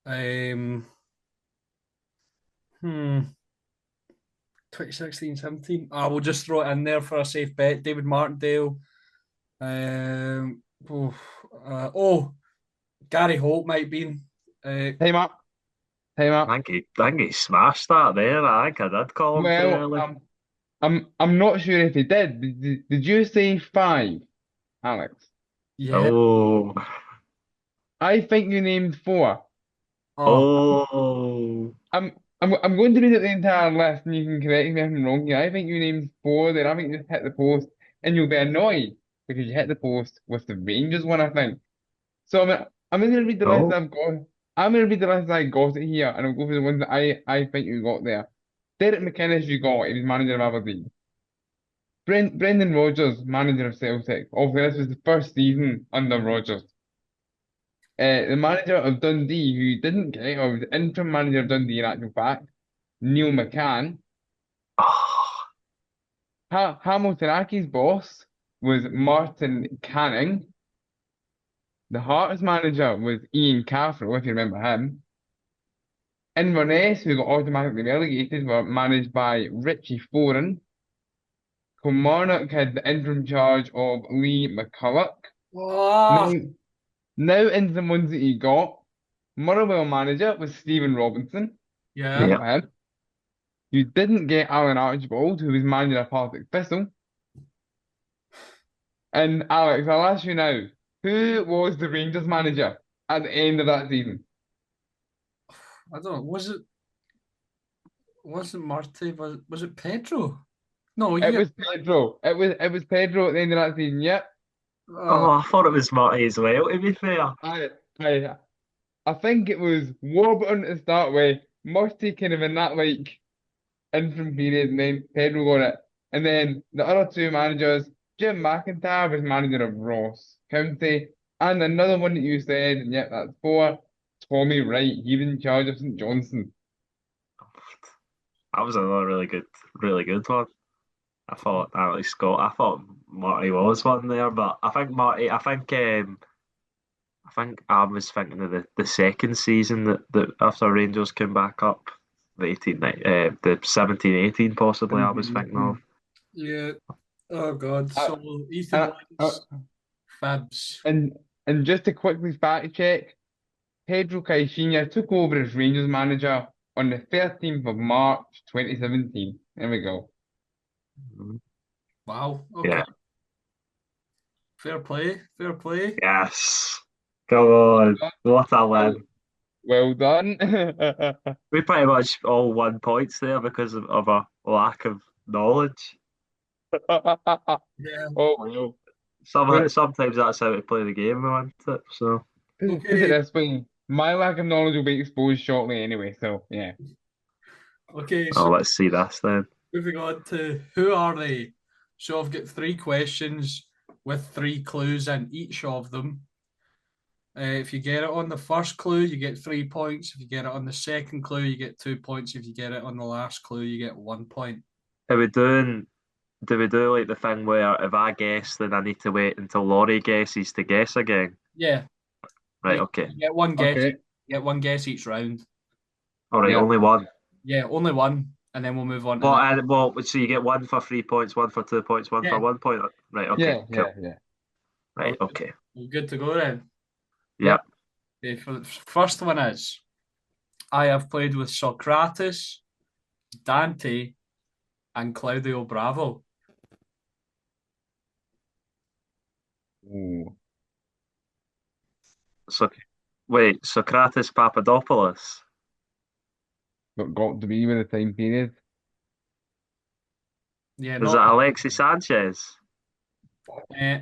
um, hmm, 2016, 17. I will just throw it in there for a safe bet. David Martindale. Um, oh, Gary Holt might have been. Time up. Time up. I think he smashed that there. I think I did call him too Well, early. I'm not sure if he did. Did you say five, Alex? Yeah. Oh, I think you named four. Oh, oh, I'm going to read out the entire list and you can correct me if I'm wrong here. I think you named four there. I think you just hit the post and you'll be annoyed because you hit the post with the Rangers one, I think. So I'm going to read the list oh. I've got. I'm going to read the list I got it here and I'll go for the ones that I think you got there. Derek McInnes you got, he was manager of Aberdeen. Brendan Rodgers, manager of Celtic. Obviously, this was the first season under Rodgers. The manager of Dundee, who didn't get it, or was the interim manager of Dundee in actual fact, Neil McCann. Oh, Hamilton Accies boss was Martin Canning. The Hearts manager was Ian Cathro, if you remember him. Inverness, who got automatically relegated, were managed by Richie Foran. Kilmarnock had the interim charge of Lee McCulloch. oh, Now, now into the ones that you got. Motherwell manager was Stephen Robinson. yeah. yeah. Got him. You didn't get Alan Archibald, who was manager of Partick Thistle. And Alex, I'll ask you now, who was the Rangers manager at the end of that season? I don't know. Was it Marty? Was it Pedro? No, It yeah. was Pedro. It was Pedro at the end of that season. Yep. Oh, Oh, I thought it was Marty as well, to be fair. I I I think it was Warburton to start with, Murty kind of in that like interim period, and then Pedro got it. And then the other two managers, Jim McIntyre was manager of Ross County, and another one that you said, and yep, that's four. Tommy Wright, he was in charge of St Johnson. That was another really good one. I thought Alex Scott. I thought Marty was one there, but I think Marty. I think I was thinking of the second season that after Rangers came back up, the 17-18 possibly. I was thinking of. yeah. Oh God. Uh, So Ethan uh, uh, Lance, Fabs. and and just to quickly fact check, Pedro Caixinha took over as Rangers manager on the 13th of March 2017. There we go. Mhm. Wow. Okay. Yeah. Fair play. Fair play. Yes. Come on. What a Well, win. well done. We pretty much all won points there because of a lack of knowledge. Yeah. Oh well. Sometimes that's how to play the game, isn't it? So, Put it Okay. this way, my lack of knowledge will be exposed shortly anyway, so yeah. Okay. oh, So let's see this then. moving on to who are they? So I've got three questions with three clues in each of them. If you get it on the first clue, you get 3 points. If you get it on the second clue, you get 2 points. If you get it on the last clue, you get 1 point. Are we doing? Do we do like the thing where if I guess, then I need to wait until Laurie guesses to guess again? Yeah, Right. Okay. you get one guess. Okay. You get one guess each round. All right. Yeah. Only one. Yeah, only one, and then we'll move on to Well, the. so you get one for 3 points, one for 2 points, one for Yeah, 1 point. Right. Okay. Yeah, Cool. yeah, yeah. Right. Okay. we're good to go then. Yeah. Yep. Okay, for the first one is I have played with Socrates, Dante, and Claudio Bravo. Ooh. So wait, Socrates Papadopoulos. Got to be with the time period. Yeah, Is it not. Alexis Sanchez? Uh,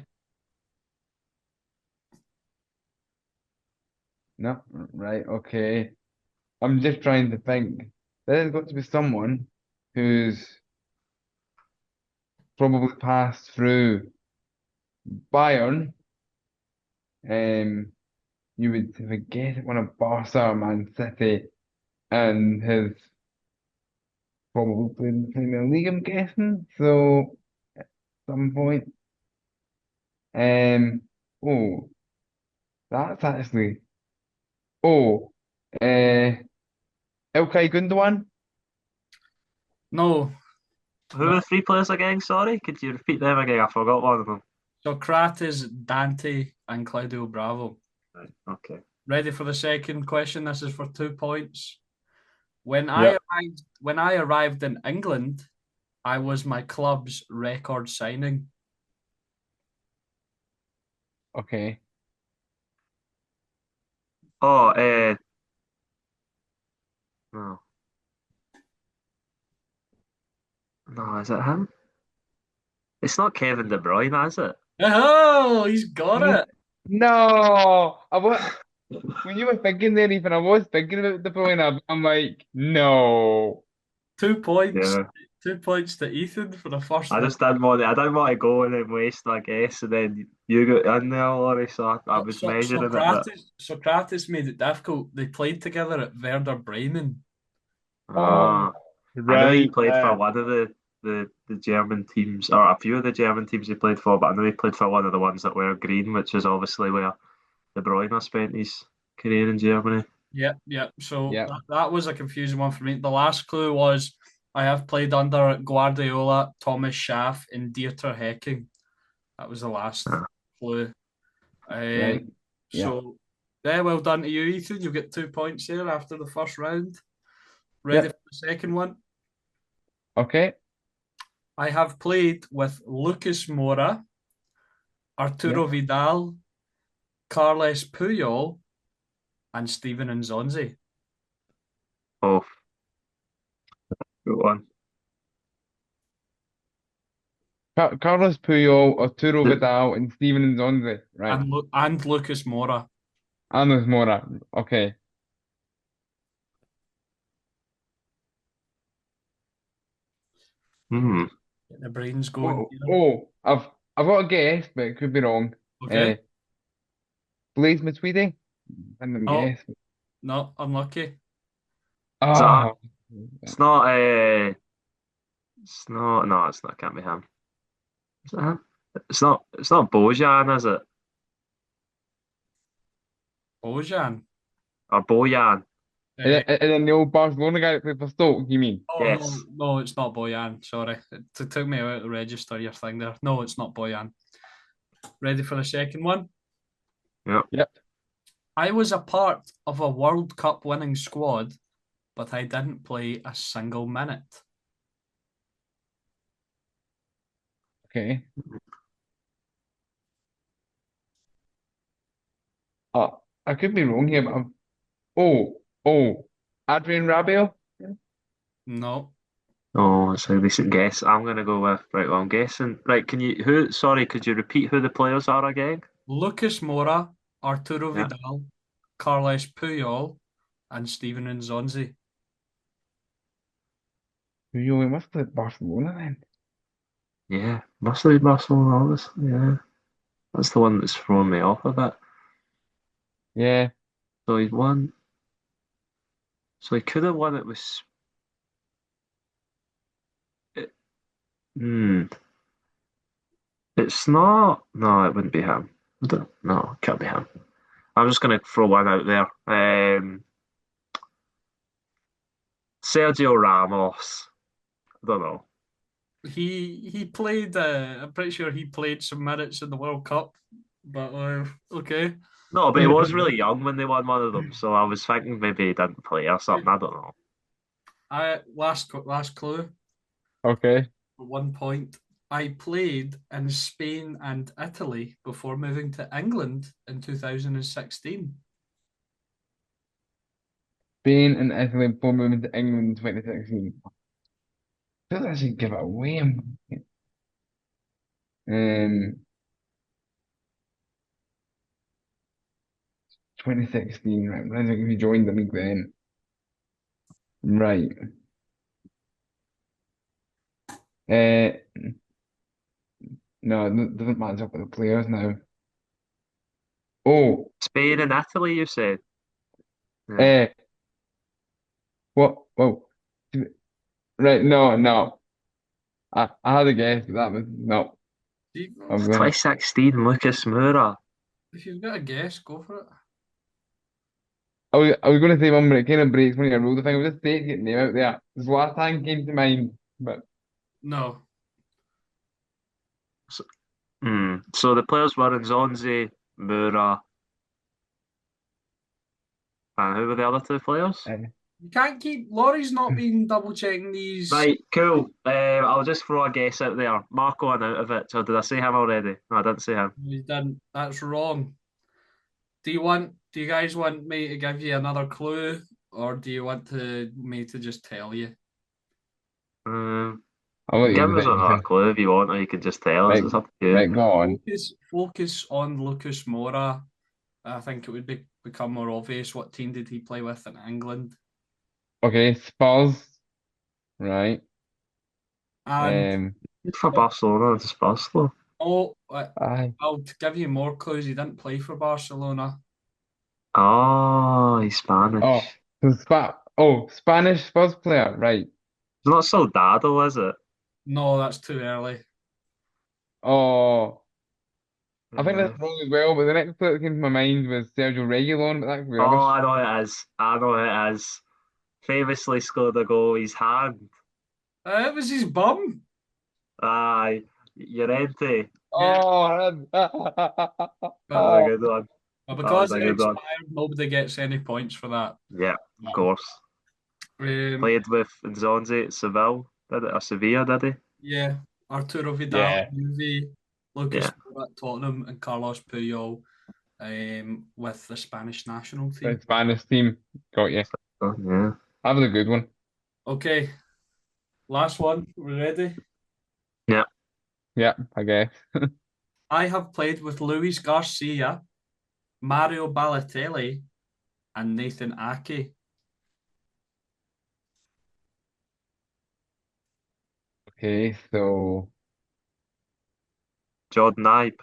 No, right, okay. I'm just trying to think. There's got to be someone who's probably passed through Bayern. You would forget one of Barca or Man City and has probably played in the Premier League, I'm guessing. So at some point. Um oh, that's actually oh Ilkay Gundogan. no, Who no. were the three players again? Sorry, could you repeat them again? I forgot one of them. Socrates, Dante, and Claudio Bravo. Right. Okay. Ready for the second question? This is for 2 points. Yep. When I arrived in England, I was my club's record signing. Okay. Oh, no, no, is it him? It's not Kevin De Bruyne, is it? Oh, he's got N- it. No, when you were thinking there, even I was thinking about the point. I'm like, no. 2 points. Yeah. 2 points to Ethan for the first I one. just didn't want to. I didn't want to go and then waste my guess, and then you got in there, Laurie. So I was measuring it, but Socrates made it difficult. They played together at Werder Bremen. Oh, ah, I know he right. played for one of the German teams, or a few of the German teams he played for. But I know he played for one of the ones that were green, which is obviously where De Bruyne spent his career in Germany. Yep, yep. So Yep. that was a confusing one for me. The last clue was I have played under Guardiola, Thomas Schaff, and Dieter Hecking. That was the last Ah, clue. Right. Um, Yep. so, yeah, well done to you, Ethan. You'll get 2 points here after the first round. Ready for Yep. the second one? Okay. I have played with Lucas Moura, Arturo Yep. Vidal, Carles Puyol, and Steven Nzonzi. oh, good one. Carlos Puyol, Arturo Vidal, and Steven Nzonzi. Right. And Lucas Moura. Anders Mora. Okay. Hmm. Get the brains going Oh, here. oh, I've got a guess, but it could be wrong. Okay. Uh, Blaise Matuidi? Random No, guess. no, unlucky. Is that? Oh, It's not. It's not. No, it's not. Can't be him. Is it him? It's not. It's not Bojan, is it? Bojan. Or Bojan? Uh, and then the old Barcelona guy that played for Stoke, you mean? oh, no, Yes. no, it's not Bojan. Sorry. It took me out to register your thing there. No, it's not Bojan. Ready for the second one? Yeah. Yep. I was a part of a World Cup winning squad, but I didn't play a single minute. Okay. I could be wrong here, but oh, Adrian Rabiot? No. Oh, it's a decent guess. I'm gonna go with right. Well, I'm guessing. Right. Can you? Who? Sorry. Could you repeat who the players are again? Lucas Moura, Arturo Yeah. Vidal, Carles Puyol, and Steven Nzonzi. You must play Barcelona then. Yeah. Must have been Barcelona, obviously. Yeah. That's the one that's thrown me off a bit. Yeah. So he's won. So he could have won it with. It, hmm. It's not. No, it wouldn't be him. I don't. No, it can't be him. I'm just gonna throw one out there. Sergio Ramos. I don't know. He played. I'm pretty sure he played some minutes in the World Cup. But okay. No, but he was really young when they won one of them, so I was thinking maybe he didn't play or something. I don't know. I last clue. Okay. 1 point. I played in Spain and Italy before moving to England in 2016. Spain and Italy before moving to England in 2016. Doesn't actually give it away. Um, 2016, right? I think he joined the league then. Right. Uh, no, it doesn't match up with the players now. Oh, Spain and Italy, you said. Yeah. uh, what? Whoa. Right, no. I had a guess, but that was no. I'm gonna. 2016, Lucas Moura. If you've got a guess, go for it. I was gonna say one, but it kind of breaks when you rule the thing. I was just saying get name out there. Zlatan came to mind, but No. So, so the players were Nzonzi, Moura, And who were the other two players? Uh, You can't keep Laurie's not been double checking these. Right, cool. I'll just throw a guess out there. Marco and out of it. So did I say him already? No, I didn't say him. You didn't. That's wrong. Do you guys want me to give you another clue, or do you want me to just tell you? Um, I'll let Give you us another decide. clue if you want, or you can just tell us. Right, It's up to you. right, go on. Focus on Lucas Moura. I think it would become more obvious what team did he play with in England. Okay, Spurs, right. And Um, Good for Barcelona and Spurs, though. oh, I I'll give you more clues. He didn't play for Barcelona. Oh, he's oh, Spanish. Spanish Spurs player, right. It's not Soldado, is it? No, that's too early. Oh, I think Uh, that's wrong as well, but the next player that came to my mind was Sergio Reguilon, but that could be oh, rubbish. I know it is. I know it is. Famously scored a goal. His hand. It was his bum. Aye, Llorente. Yeah, Oh, That was a oh, good one. but That was because a it good one. expired, nobody gets any points for that. Yeah, of course. Um, Played with Nzonzi at Seville, did it? Or Sevilla, did he? yeah, Arturo Vidal yeah, at Juve, Lucas Yeah. Moura at Tottenham, and Carlos Puyol with the Spanish national the team. Spanish team got you. Oh, yeah. That was a good one. Okay, last one. We ready? Yeah. Yeah, I guess. I have played with Luis Garcia, Mario Balotelli, and Nathan Ake. Okay, so Jordan Ibe.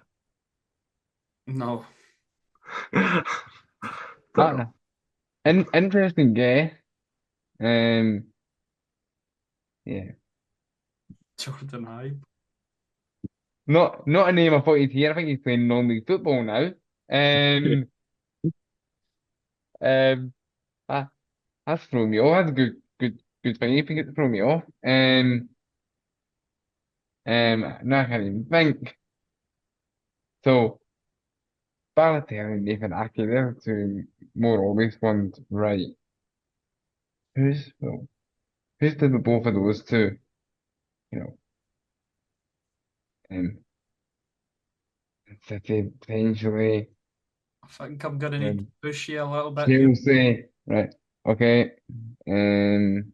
No, Don't know. interesting guess. Um, yeah, Jordan Ibe. not a name I thought you'd hear. I think he's playing non-league football now. Um, um, that, that's thrown me off. That's a good thing. You think it throw me off. No, I can't even think. So, Balotelli and Nathan Ake, they're two more obvious ones, right? Well, who's did the both of those two? You know, um, City potentially, I think I'm gonna need to um, push you a little bit here. Chelsea, right? Okay, um,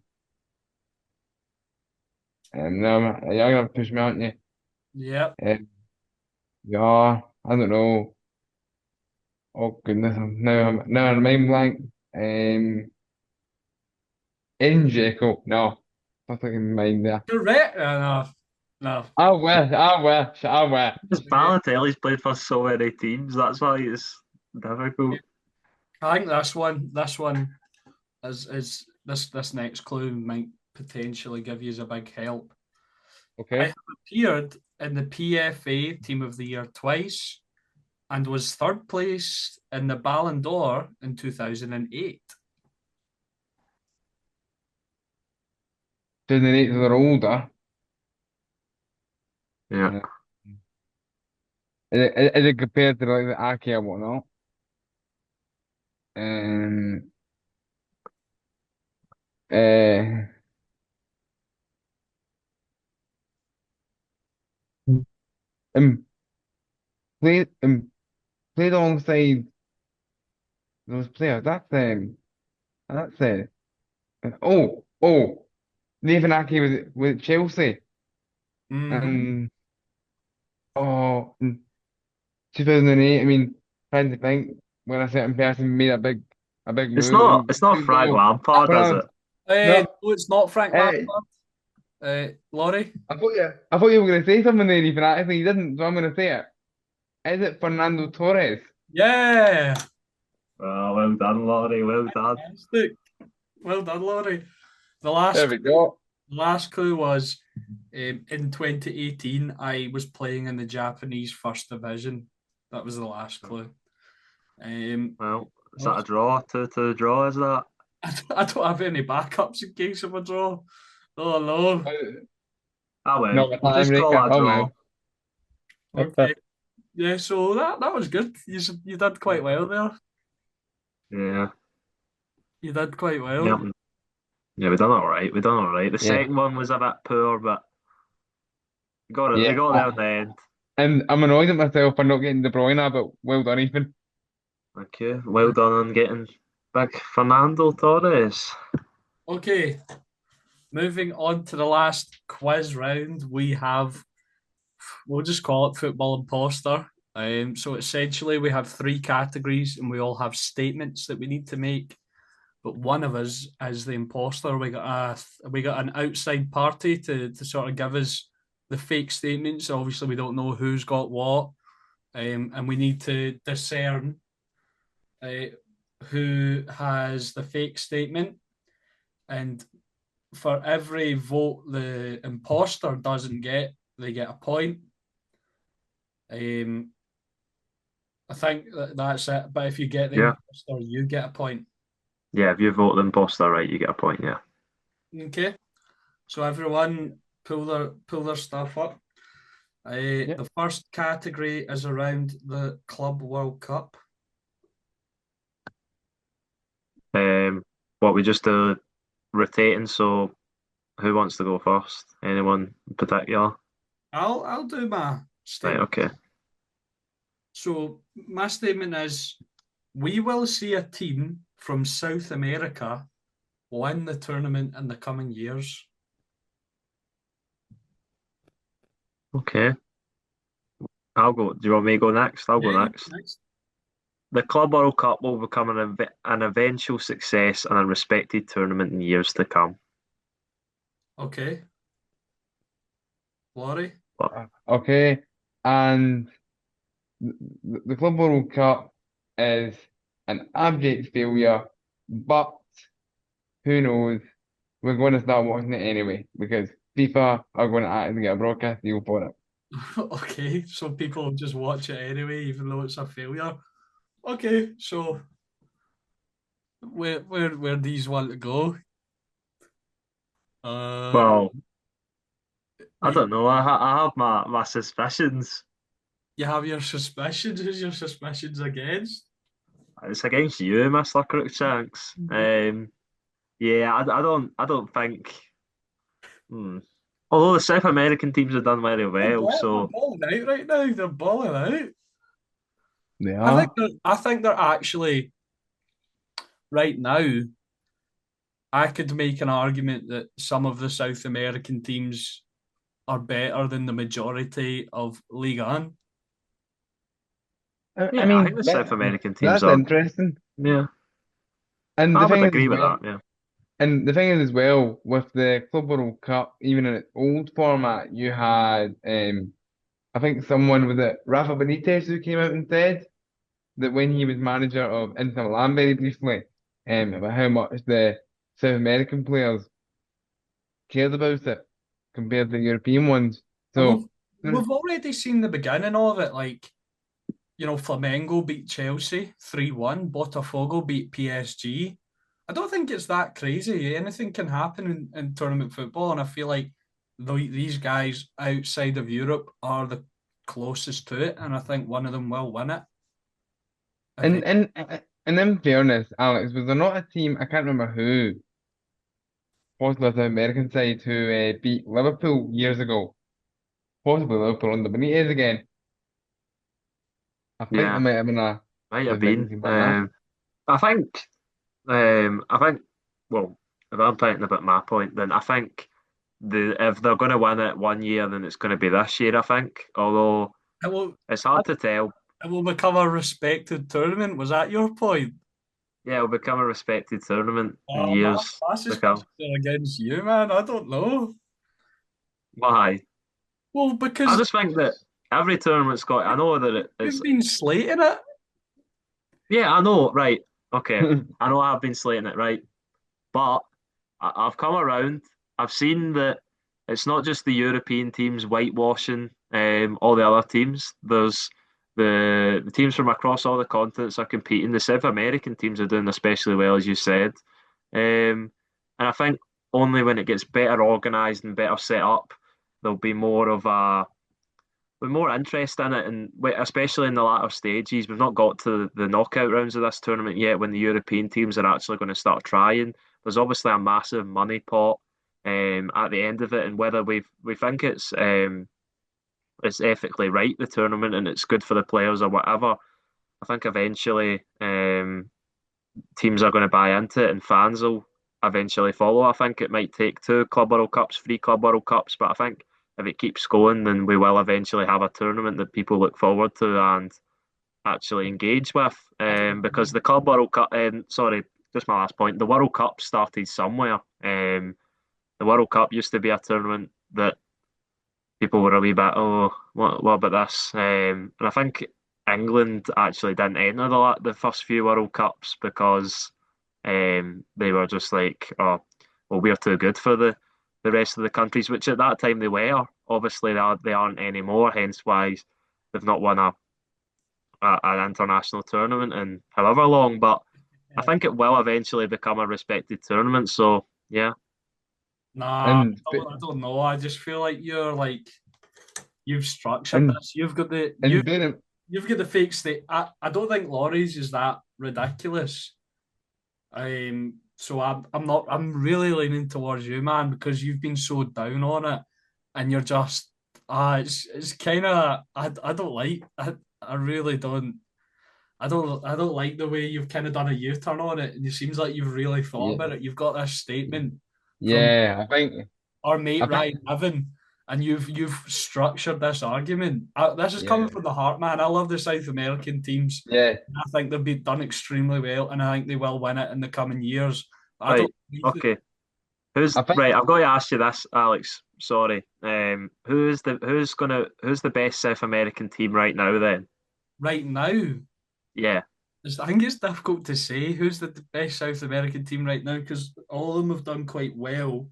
now you're gonna push me, aren't you? Yep. Um, yeah, I don't know. Oh goodness, now I'm mind blank. In Jekyll, no, not thinking mind there. Correct. No, no. I wish. Just Balotelli's played for so many teams. That's why it's difficult. I think this one is this next clue might potentially give you a big help. I Okay. have appeared in the PFA Team of the Year twice and was third place in the Ballon d'Or in 2008. 2008 they're older. Yeah. Uh, is it compared to like the Ake and whatnot? Um, uh, um, played played alongside those players. That's Nathan Ake with Chelsea Mm-hmm. and in 2008. I mean, trying to think when a certain person made a big It's move. not. It's not Frank Lampard, When is I it? no, No, it's not Frank uh, Lampard. Laurie? I thought you were going to say something there, Ethan. Actually, you didn't, so I'm going to say it. Is it Fernando Torres? Yeah. Oh, well done, Laurie. Well done. Fantastic. Well done, Laurie. The There last we go. last clue was in 2018, I was playing in the Japanese First Division. That was the last clue. Well, is that a draw? 2-2 draw, is that? I don't have any backups in case of a draw. Oh no. Ah, well. No, a We'll just call tiebreaker. that a Oh draw. well. Okay. Yeah, so that was good. You did quite well there. Yeah. You did quite Yeah, well. yeah, we done all right. We done all right. The Yeah, second one was a bit poor, but got it. We yeah. got there in the end. And I'm annoyed at myself for not getting De Bruyne, but well done, Ethan. Thank you. Well done on getting big Fernando Torres. Okay, moving on to the last quiz round, we have, we'll just call it football imposter. So essentially, we have three categories, and we all have statements that we need to make. But one of us is the imposter. We got an outside party to sort of give us the fake statements. Obviously, we don't know who's got what, and we need to discern uh, who has the fake statement. And for every vote the imposter doesn't get, they get a point. Um, I think that's it. But if you get the Yeah, imposter, you get a point. yeah. If you vote the imposter right, you get a point. Yeah. Okay. So everyone pull their stuff up. Yeah. The first category is around the Club World Cup. Um, what we just do rotating. So who wants to go first? Anyone in particular? I'll do my Right. statement. Okay. So my statement is: we will see a team from South America win the tournament in the coming years. Okay. I'll go. Do you want me to go next? I'll go Yeah, you next. next. The Club World Cup will become an eventual success and a respected tournament in years to come. Okay, Laurie. But Okay. And the Club World Cup is an abject failure, but who knows? We're going to start watching it anyway because FIFA are going to actually get a broadcast deal for it. Okay, so people just watch it anyway, even though it's a failure. Okay, so where these want to go? Uh, well, I you don't know. I have my suspicions. you have your suspicions. Who's your suspicions against? It's against you, Mr. Crookshanks. Yeah, I don't think. Hmm. Although the South American teams have done very well, They're so balling out right now. They're balling out. They I think are. they're actually right now. I could make an argument that some of the South American teams are better than the majority of Liga 1. I yeah, I mean, think the South American teams that's are. interesting. Yeah, And I the would thing is as agree with well, that. Yeah. with the Club World Cup, even in its old format, you had, I think someone was it Rafa Benitez who came out and said that when he was manager of Inter Milan very briefly, about how much the South American players cared about it compared to the European ones. And we've So, mm, we've already seen the beginning of it. Like, Flamengo beat Chelsea 3-1, Botafogo beat PSG. I don't think it's that crazy. Anything can happen in tournament football, and I feel like these guys outside of Europe are the closest to it, and I think one of them will win it. and, Event. and, and in fairness, Alex, was there not a team, I can't remember who, possibly the American side, who beat Liverpool years ago? Possibly Liverpool under Benitez again. I think there Yeah, might have been a might South have American been. team done that. I think. I think. Well, if I'm talking about my point, then I think if they're going to win it one year, then it's going to be this year. I think. Although It will, it's hard to tell. it will become a respected tournament. Was that your point? Yeah, it'll become a respected tournament in My years to suspicions come. are against you, man. I don't know. Why? Well, I because just think that every tournament's got. I know that it's. you've been slating it. Yeah, I know. Right. Okay. I know I've been slating it. Right. But I've come around. I've seen that it's not just the European teams whitewashing all the other teams. There's the teams from across all the continents are competing. The South American teams are doing especially well, as you said. And I think only when it gets better organised and better set up, there'll be more of a with more interest in it, and especially in the latter stages. We've not got to the knockout rounds of this tournament yet when the European teams are actually going to start trying. There's obviously a massive money pot at the end of it, and whether we think it's ethically right, the tournament, and it's good for the players or whatever. I think eventually teams are going to buy into it and fans will eventually follow. I think it might take two Club World Cups, three Club World Cups, but I think if it keeps going, then we will eventually have a tournament that people look forward to and actually engage with. I don't Because know. the Club World Cup, sorry, just my last point, the World Cup started somewhere. The World Cup used to be a tournament that people were a wee bit, oh, what about this? And I think England actually didn't enter the first few World Cups because they were just like, oh, well, we're too good for the rest of the countries, which at that time they were. Obviously, they aren't anymore, hence why they've not won an international tournament in however long. But I Yeah. think it will eventually become a respected tournament. So, yeah. Nah, And I don't know. I just feel like you've structured and this. You've got and bearing you've got the fake state. I don't think Laurie's is that ridiculous. So I'm really leaning towards you, man, because you've been so down on it, and you're just it's kind of I don't like I really don't. I don't like the way you've kind of done a U-turn on it, and it seems like you've really thought yeah, about it. You've got this statement from yeah, our mate I think Ryan Niven, and you've structured this argument. This is coming yeah, from the heart, man. I love the South American teams. yeah. I think they've been done extremely well, and I think they will win it in the coming years. I don't Right. think that Okay. Who's I think right? I've got to ask you this, Alex. Sorry. Who's the best South American team right now then? right now. Yeah. I think it's difficult to say who's the best South American team right now because all of them have done quite well.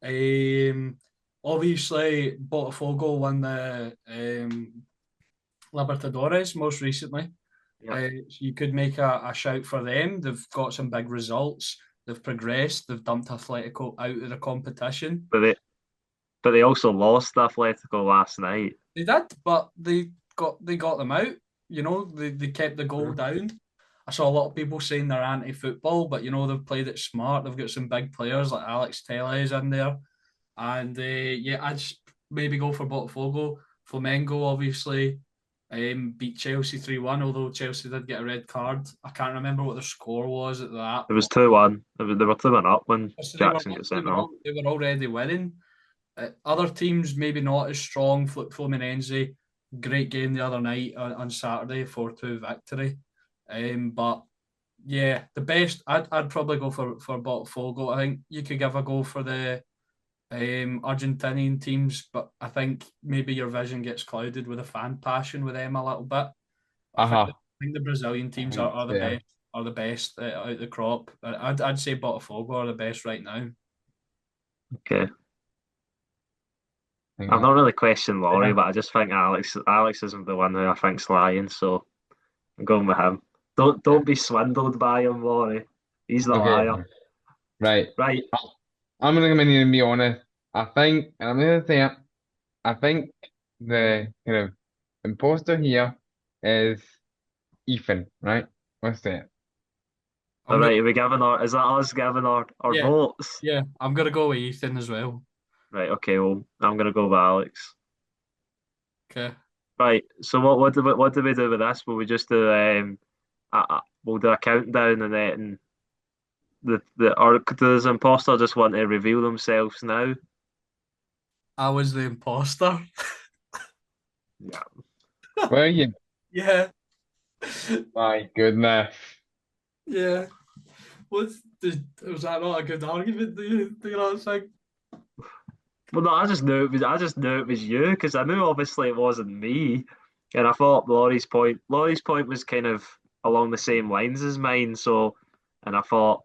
Um, Obviously, Botafogo won the Libertadores most recently. Yeah. So you could make a shout for them. They've got some big results. They've progressed. They've dumped Atletico out of the competition. But they also lost Atletico last night. They did, but they got them out. They kept the goal Mhm. down. I saw a lot of people saying they're anti-football, but they've played it smart. They've got some big players like Alex Telles in there, and yeah, I'd just maybe go for Botafogo. Flamengo obviously beat Chelsea 3-1, although Chelsea did get a red card. I can't remember what the score was at that It was point. 2-1. They were 2-1 up when So Jackson got sent off. they were already winning. Other teams maybe not as strong. Fluminense, great game the other night on Saturday, 4-2 victory. But yeah, the best I'd probably go for Botafogo. I think you could give a go for the Argentinian teams, but I think maybe your vision gets clouded with a fan passion with them a little bit. I uh-huh. think the Brazilian I teams think yeah. are the best out the crop. I'd say Botafogo are the best right now. Okay. I think I've not that really questioned Laurie, yeah. but I just think Alex isn't the one who I think's lying, so I'm going with him. Don't be swindled by him, Laurie. He's the Okay, liar. right. Right. I'm gonna come in here and be honest. I think, and I'm gonna say it, I think the kind of imposter here is Ethan, right? What's that? All I'm gonna right, are we giving is that us giving our yeah votes? I'm gonna go with Ethan as well. Right, okay, well, I'm gonna go with Alex. Okay. Right, so what do we do with this? Will we just do we'll do a countdown and then or does imposter just want to reveal themselves now? I was the imposter. Yeah. Where are you? Yeah, My goodness. yeah. Was that not a good argument? Do you not think? Well, no, I just knew it was you because I knew obviously it wasn't me, and I thought Laurie's point was kind of along the same lines as mine. So, and I thought,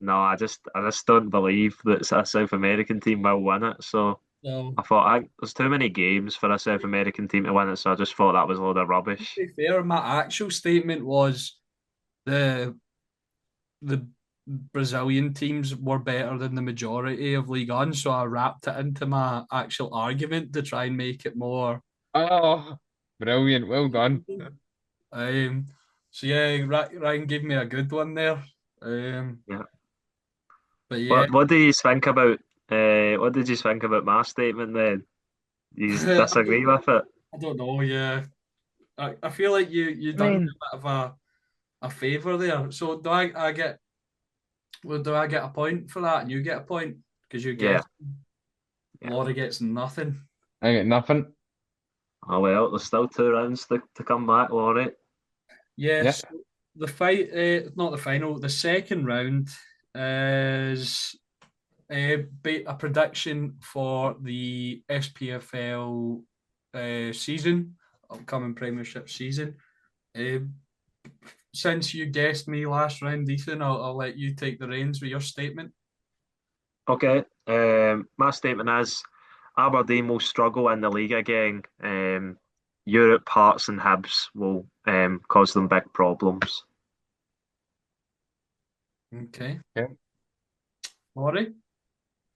no, I just don't believe that a South American team will win it. So No. I thought there's too many games for a South American team to win it. So I just thought that was a load of To rubbish. be fair, my actual statement was the the Brazilian teams were better than the majority of League One, so I wrapped it into my actual argument to try and make it more. Oh, brilliant. Well done. Um, so yeah, Ryan gave me a good one there. Yeah. But yeah, What do you think about what did you think about my statement then? You disagree with it? I don't know. Yeah, I feel like you I done me a mean, bit of a favor there. So I get well, do I get a point for that and you get a point because you Yeah, guessed? yeah. Laurie gets nothing. I got nothing. Oh well, there's still two rounds to come back, Laurie. Yes, Yeah. the fight, not the final, the second round is a prediction for the SPFL season, upcoming Premiership season. Uh, since you guessed me last round, Ethan, I'll let you take the reins with your statement. Okay. My statement is Aberdeen will struggle in the league again. Europe, Hearts, and Hibs will cause them big problems. Okay, Okay. Laurie?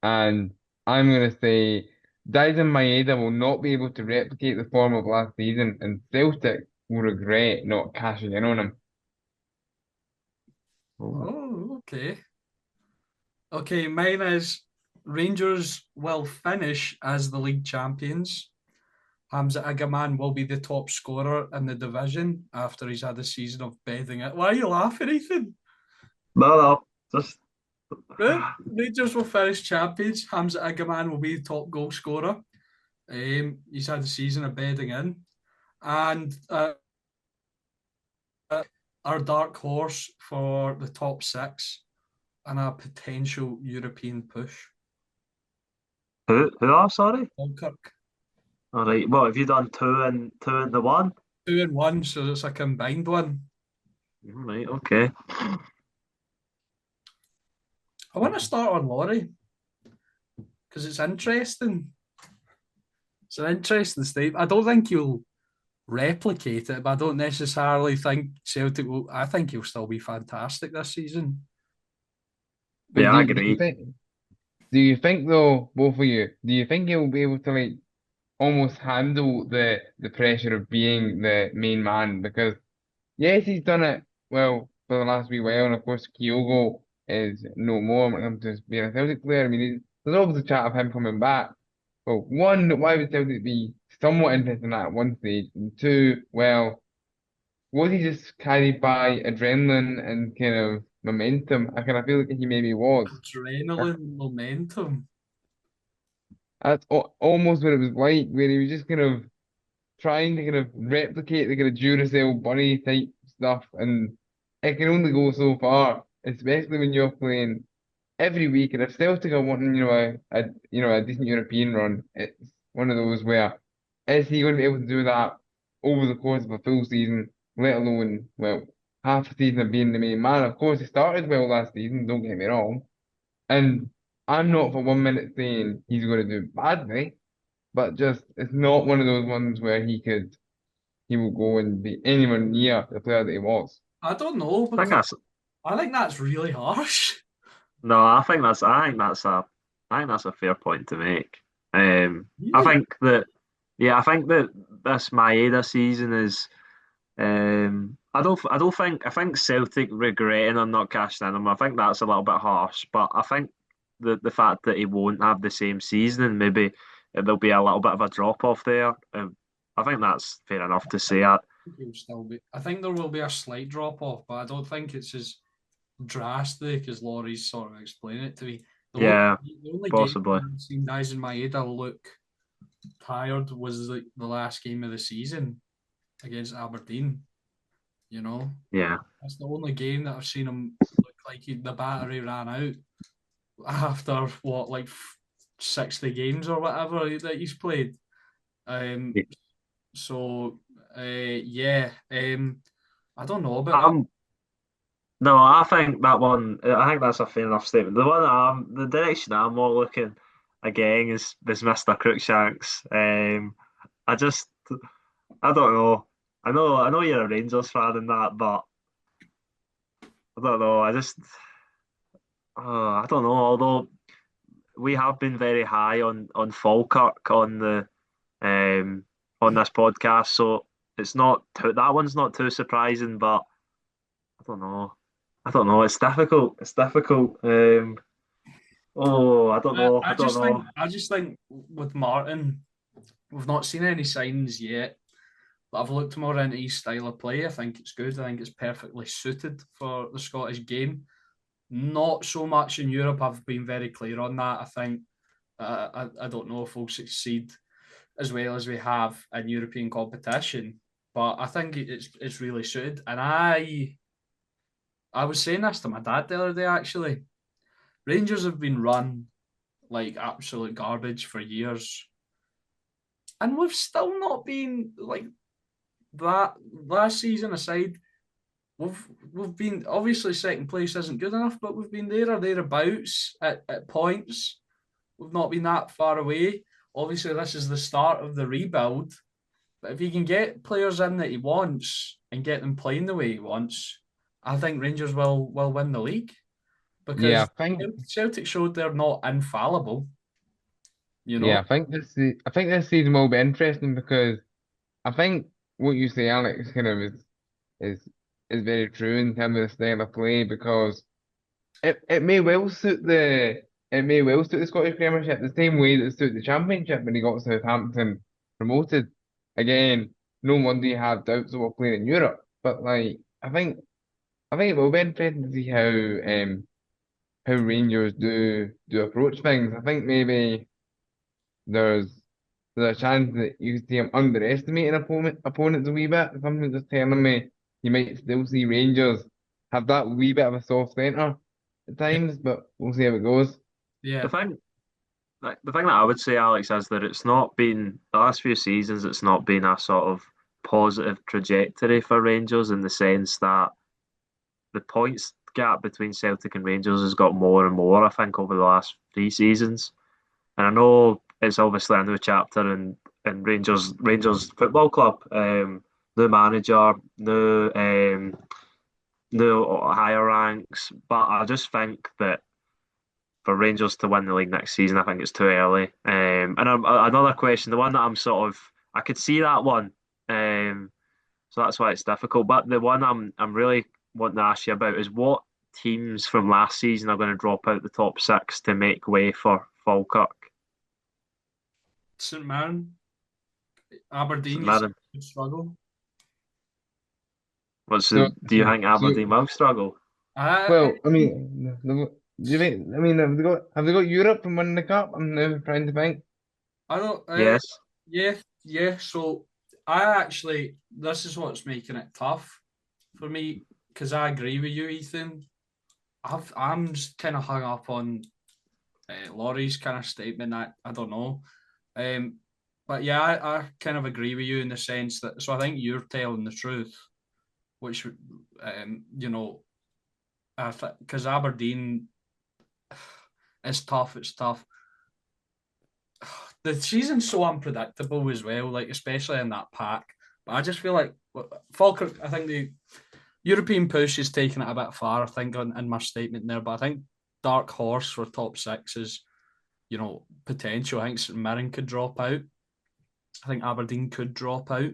And I'm going to say Dyson Maeda will not be able to replicate the form of last season, and Celtic will regret not cashing in on him. Oh. Oh, okay. Okay, mine is Rangers will finish as the league champions. Hamza Agaman will be the top scorer in the division after he's had a season of bedding it. Why are you laughing, Ethan? No, no, just Right? Rangers will finish champions. Hamza Agaman will be the top goal scorer. He's had a season of bedding in. And our dark horse for the top six and a potential European push. who are sorry? Falkirk. All right. Well, have you done two and the one? 2-1, so it's a combined one. All right. Okay. I want to start on Laurie because it's interesting. It's an interesting statement. I don't think you'll replicate it, but I don't necessarily think Celtic will. I think he'll still be fantastic this season. But Yeah, I agree. do you think though, both of you, do you think he'll be able to like almost handle the pressure of being the main man? Because yes, he's done it well for the last wee while, and of course Kyogo is no more when it comes to being a Celtic player. I mean, there's always a chat of him coming back. Well, one, why would Celtic be somewhat interested in that at one stage? And two, well, was he just carried by adrenaline and kind of momentum? I kind of feel like he maybe was. Adrenaline, momentum. That's almost what it was like, where he was just kind of trying to kind of replicate the kind of Duracell bunny type stuff, and it can only go so far, especially when you're playing every week. And if Celtic are wanting, a decent European run, it's one of those where is he going to be able to do that over the course of a full season, let alone half a season of being the main man? Of course, he started well last season. Don't get me wrong, and I'm not for 1 minute saying he's going to do badly, but just it's not one of those ones where he will go and be anywhere near the player that he was. I don't know I think because that's I think that's really harsh. no. I think that's a fair point to make. I Really? think that yeah, I think that this Maeda season is. I think Celtic regretting on not cashing in him. I think that's a little bit harsh, but I think the fact that he won't have the same season and maybe there'll be a little bit of a drop off there. I think that's fair enough to say that. He'll still be. I think there will be a slight drop off, but I don't think it's as drastic as Laurie's sort of explaining it to me. Yeah, The only game possibly. I've seen Dyson Maeda look tired was the last game of the season against Aberdeen. You know, Yeah, that's the only game that I've seen him look like the battery ran out after what, like 60 games or whatever that he's played. Um, so yeah, I don't know about that. I'm no. I think that one. I think that's a fair enough statement. The direction I'm more looking again is Mr. Crookshanks. I just I don't know. I know you're a Rangers fan and that, but I don't know. I don't know. Although we have been very high on Falkirk on the um on this podcast, so it's not that one's not too surprising. But I don't know. I don't know. It's difficult. It's difficult. Oh, I don't know. I don't know. I just think with Martin, we've not seen any signs yet. But I've looked more into his style of play. I think it's good. I think it's perfectly suited for the Scottish game. Not so much in Europe. I've been very clear on that. I think I don't know if we'll succeed as well as we have in European competition, but I think it's really suited. And I was saying this to my dad the other day actually. Rangers have been run like absolute garbage for years, and we've still not been like that. Last season aside, we've been obviously second place isn't good enough, but we've been there or thereabouts at points. We've not been that far away. Obviously, this is the start of the rebuild. But if he can get players in that he wants and get them playing the way he wants, I think Rangers will win the league Yeah, because I think Celtic showed they're not infallible. You know, yeah, I think this season will be interesting because I think what you say, Alex, kind of is is very true in terms of the style of play because it may well suit the Scottish Premiership the same way that it suited the Championship when he got Southampton promoted. Again, no wonder you have doubts about playing in Europe. But like I think it will be interesting to see how Rangers do approach things. I think maybe there's there's a chance that you could see him underestimating opponents a wee bit. Something just telling me you might still see Rangers have that wee bit of a soft centre at yeah, times, but we'll see how it goes. The yeah. thing, the thing that I would say, Alex, is that it's not been the last few seasons. It's not been a sort of positive trajectory for Rangers in the sense that the points gap between Celtic and Rangers has got more and more. I think over the last 3 seasons, and I know it's obviously a new chapter in Rangers Football Club. New manager, new higher ranks, but I just think that for Rangers to win the league next season, I think it's too early. Another question, the one that I could see that one, so that's why it's difficult. But the one I'm really wanting to ask you about is what teams from last season are going to drop out the top six to make way for Falkirk? St Mirren, Aberdeen, St you said Mirren. would struggle. So, Do you think so Aberdeen will struggle? I well, I mean, do you think? I mean, have they got Europe from winning the cup? I'm now trying to think. I don't. Yes. Yeah, yeah. So I actually, this is what's making it tough for me because I agree with you, Ethan. I'm just kind of hung up on Laurie's kind of statement. I don't know, um, but yeah, I kind of agree with you in the sense that. So I think you're telling the truth, which you know, because Aberdeen is tough. It's tough. The season's so unpredictable as well, like especially in that pack. But I just feel like Falkirk. I think the European push is taking it a bit far. I think in my statement there, but I think dark horse for top six is potential. I think St Mirren could drop out. I think Aberdeen could drop out.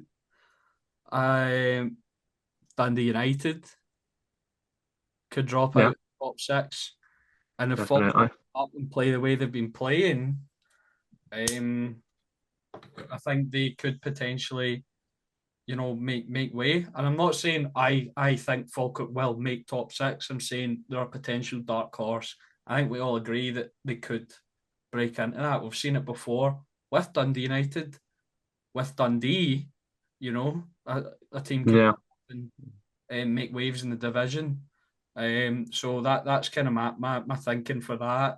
Um, Dundee United could drop Yeah, out top six, and if Falkirk definitely. up and play the way they've been playing, um, I think they could potentially make way. And I'm not saying I think Falkirk will make top six. I'm saying they're a potential dark horse. I think we all agree that they could break into that. We've seen it before with Dundee United, with Dundee. A team could Yeah, make waves in the division. So that's kind of my thinking for that.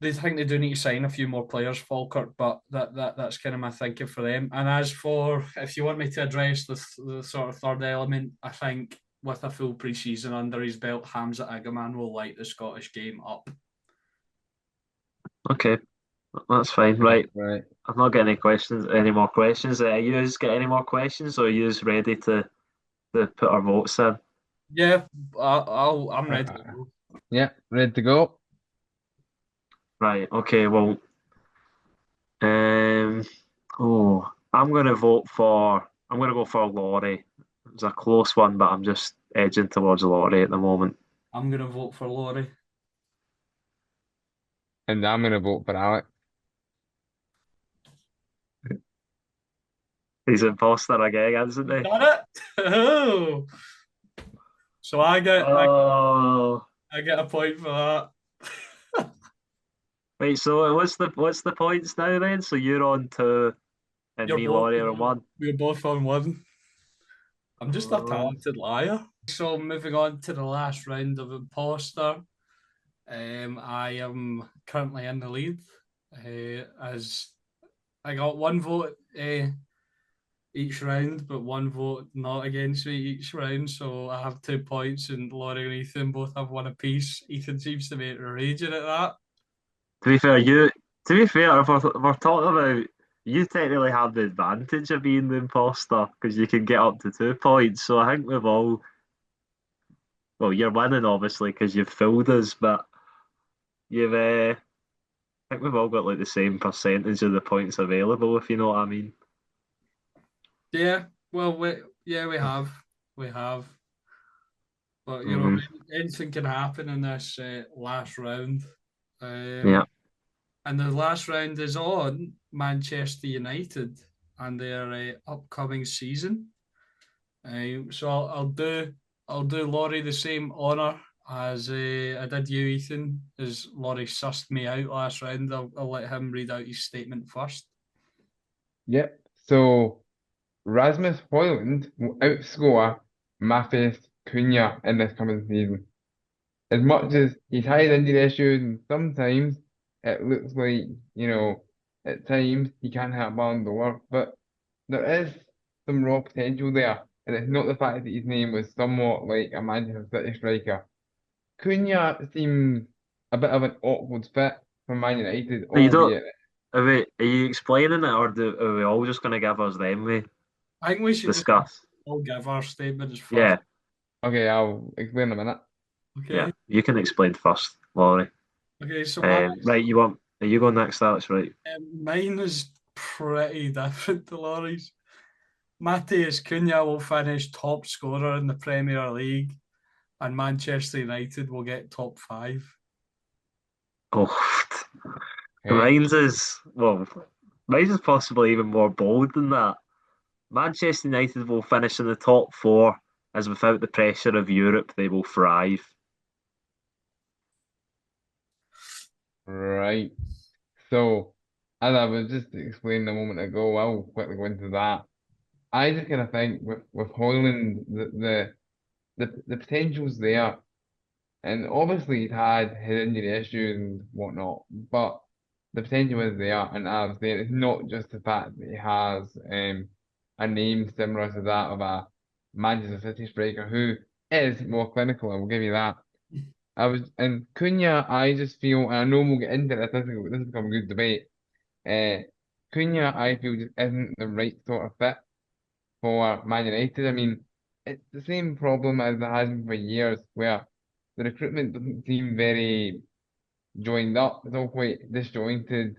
They think they do need to sign a few more players, Falkirk, but that's kind of my thinking for them. And as for if you want me to address the sort of third element, I think with a full pre-season under his belt, Hamza Agaman will light the Scottish game up. okay, that's fine. Right, Right. I've not got any more questions. You guys get any more questions, or are you ready to put our votes in? Yeah, I'm ready to Uh, go. yeah, ready to go. Right, okay, well, um, Oh, I'm gonna go for Laurie. It was a close one, but I'm just edging towards Laurie at the moment. I'm gonna vote for Laurie. And I'm gonna vote for Alex. He's imposter again, isn't he? Done it! Oh. So Oh, I get a point for that. wait. So what's the points now then? So you're on two, and You're me, both Laurie, are on one. we're both on one. I'm just a Oh, talented liar. So moving on to the last round of imposter. I am currently in the lead. As I got one vote each round, but one vote not against me each round. So I have 2 points, and Laurie and Ethan both have one apiece. Ethan seems to be raging at that. to be fair, you. To be fair, if we're talking about, you technically have the advantage of being the imposter because you can get up to 2 points. So I think we've all. Well, you're winning obviously because you've fooled us, but you've. I think we've all got like the same percentage of the points available, if you know what I mean. Yeah, well, we have, we have, but Hmm. anything can happen in this last round. Yeah. Um, and the last round is on Manchester United and their upcoming season. So I'll do Laurie the same honour as I did you, Ethan. As Laurie sussed me out last round, I'll let him read out his statement first. Yep. So Rasmus Højlund will outscore Matheus Cunha in this coming season. As much as he's had injury issues, and sometimes it looks like, at times he can't hit a Ballon d'Or, but there is some raw potential there. And it's not the fact that his name was somewhat like a Manchester City striker. Cunha seems a bit of an awkward fit for Man United, But you don't. albeit. Are you explaining it, or are we all just going to give us them we I think we should just discuss? all give our statements first. Yeah, Okay, I'll explain in a minute. yeah. Okay. You can explain first, Laurie. Okay. So my Right, you want? Are you going next, Alex? Right. mine is pretty different to Laurie's. Matheus Cunha will finish top scorer in the Premier League, and Manchester United will get top five. Oh, Okay. mine's is possibly even more bold than that. Manchester United will finish in the top four, as without the pressure of Europe, they will thrive. Right. So, as I was just explaining a moment ago, I'll quickly go into that. I just kind of think with Hoyland, the potential's there, and obviously he's had his injury issues and whatnot, but the potential is there, and as there, it's not just the fact that he has a name similar to that of a Manchester City striker who is more clinical. I will give you that. And Cunha, I just feel, and I know we'll get into this. This has become a good debate. Uh, Cunha, I feel, just isn't the right sort of fit for Man United. I mean, it's the same problem as it has been for years, where the recruitment doesn't seem very joined up. It's all quite disjointed.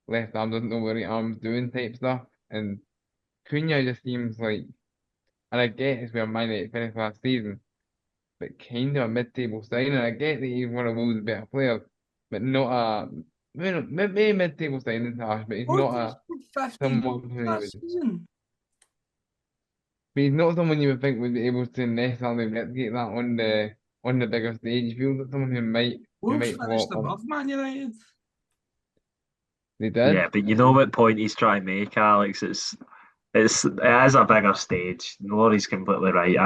Left arm doesn't know what right arm's doing type stuff. And Cunha just seems like, and I get it's where Man United finished last season, but kind of a mid-table signing. I get that he's one of those better players, but not a maybe mid-table signing harsh, but he's Oh, not they a scored 50 goals someone who you that would. season. But he's not someone you would think would be able to necessarily replicate that on the bigger stage. He feels like someone who Wolves might finished flop. above Man United. They did. Yeah, but you know what point he's trying to make, Alex? It is a bigger stage. Laurie's completely right.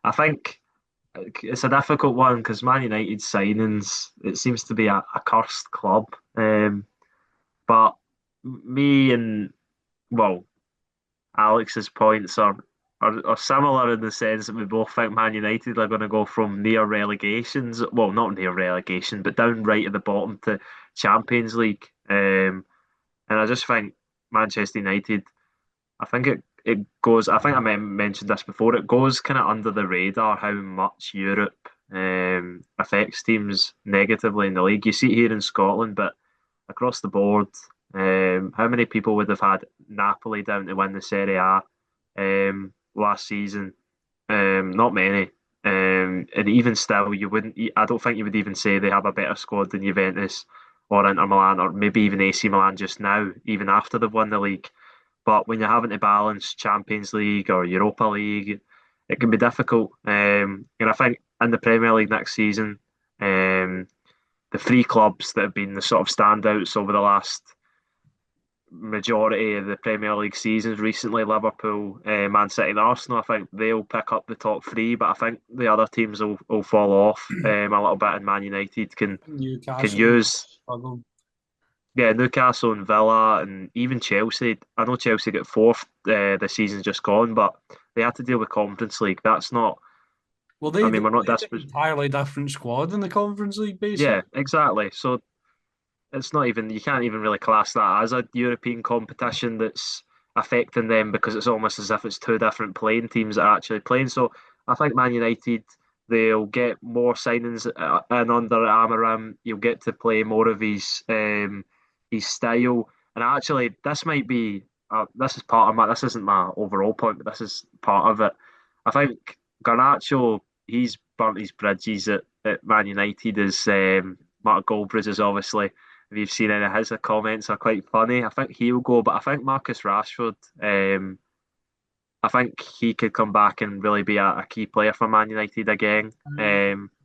I think it's a difficult one because Man United signings, it seems to be a cursed club. But me and well, Alex's points are similar in the sense that we both think Man United are going to go from near relegations, well, not near relegation, but down right at the bottom to Champions League. And I just think Manchester United, I think it goes. I think mentioned this before. It goes kind of under the radar how much Europe affects teams negatively in the league. You see it here in Scotland, but across the board. How many people would have had Napoli down to win the Serie A last season? Not many. And even still, you wouldn't. I don't think you would even say they have a better squad than Juventus or Inter Milan or maybe even AC Milan just now, even after they've won the league. But when you're having to balance Champions League or Europa League, it can be difficult. And I think in the Premier League next season, the three clubs that have been the sort of standouts over the last majority of the Premier League seasons recently, Liverpool, Man City, and Arsenal, I think they'll pick up the top three, but I think the other teams will fall off a little bit, and Man United can Newcastle use. struggle. Yeah, Newcastle and Villa and even Chelsea. I know Chelsea got fourth the season just gone, but they had to deal with Conference League. That's not. Well, I they mean, we're not played an desperate. entirely different squad in the Conference League, Yeah, basically. exactly. So it's not even, you can't even really class that as a European competition that's affecting them because it's almost as if it's two different playing teams that are actually playing. So I think Man United, they'll get more signings in under Amarim. You'll get to play more of his style. And actually, this might be this is part of my, this isn't my overall point, but this is part of it. I think Garnacho, he's burnt his bridges at Man United as Mark Goldbridge is obviously, if you've seen any of his comments, are quite funny. I think he'll go, but I think Marcus Rashford, I think he could come back and really be a key player for Man United again.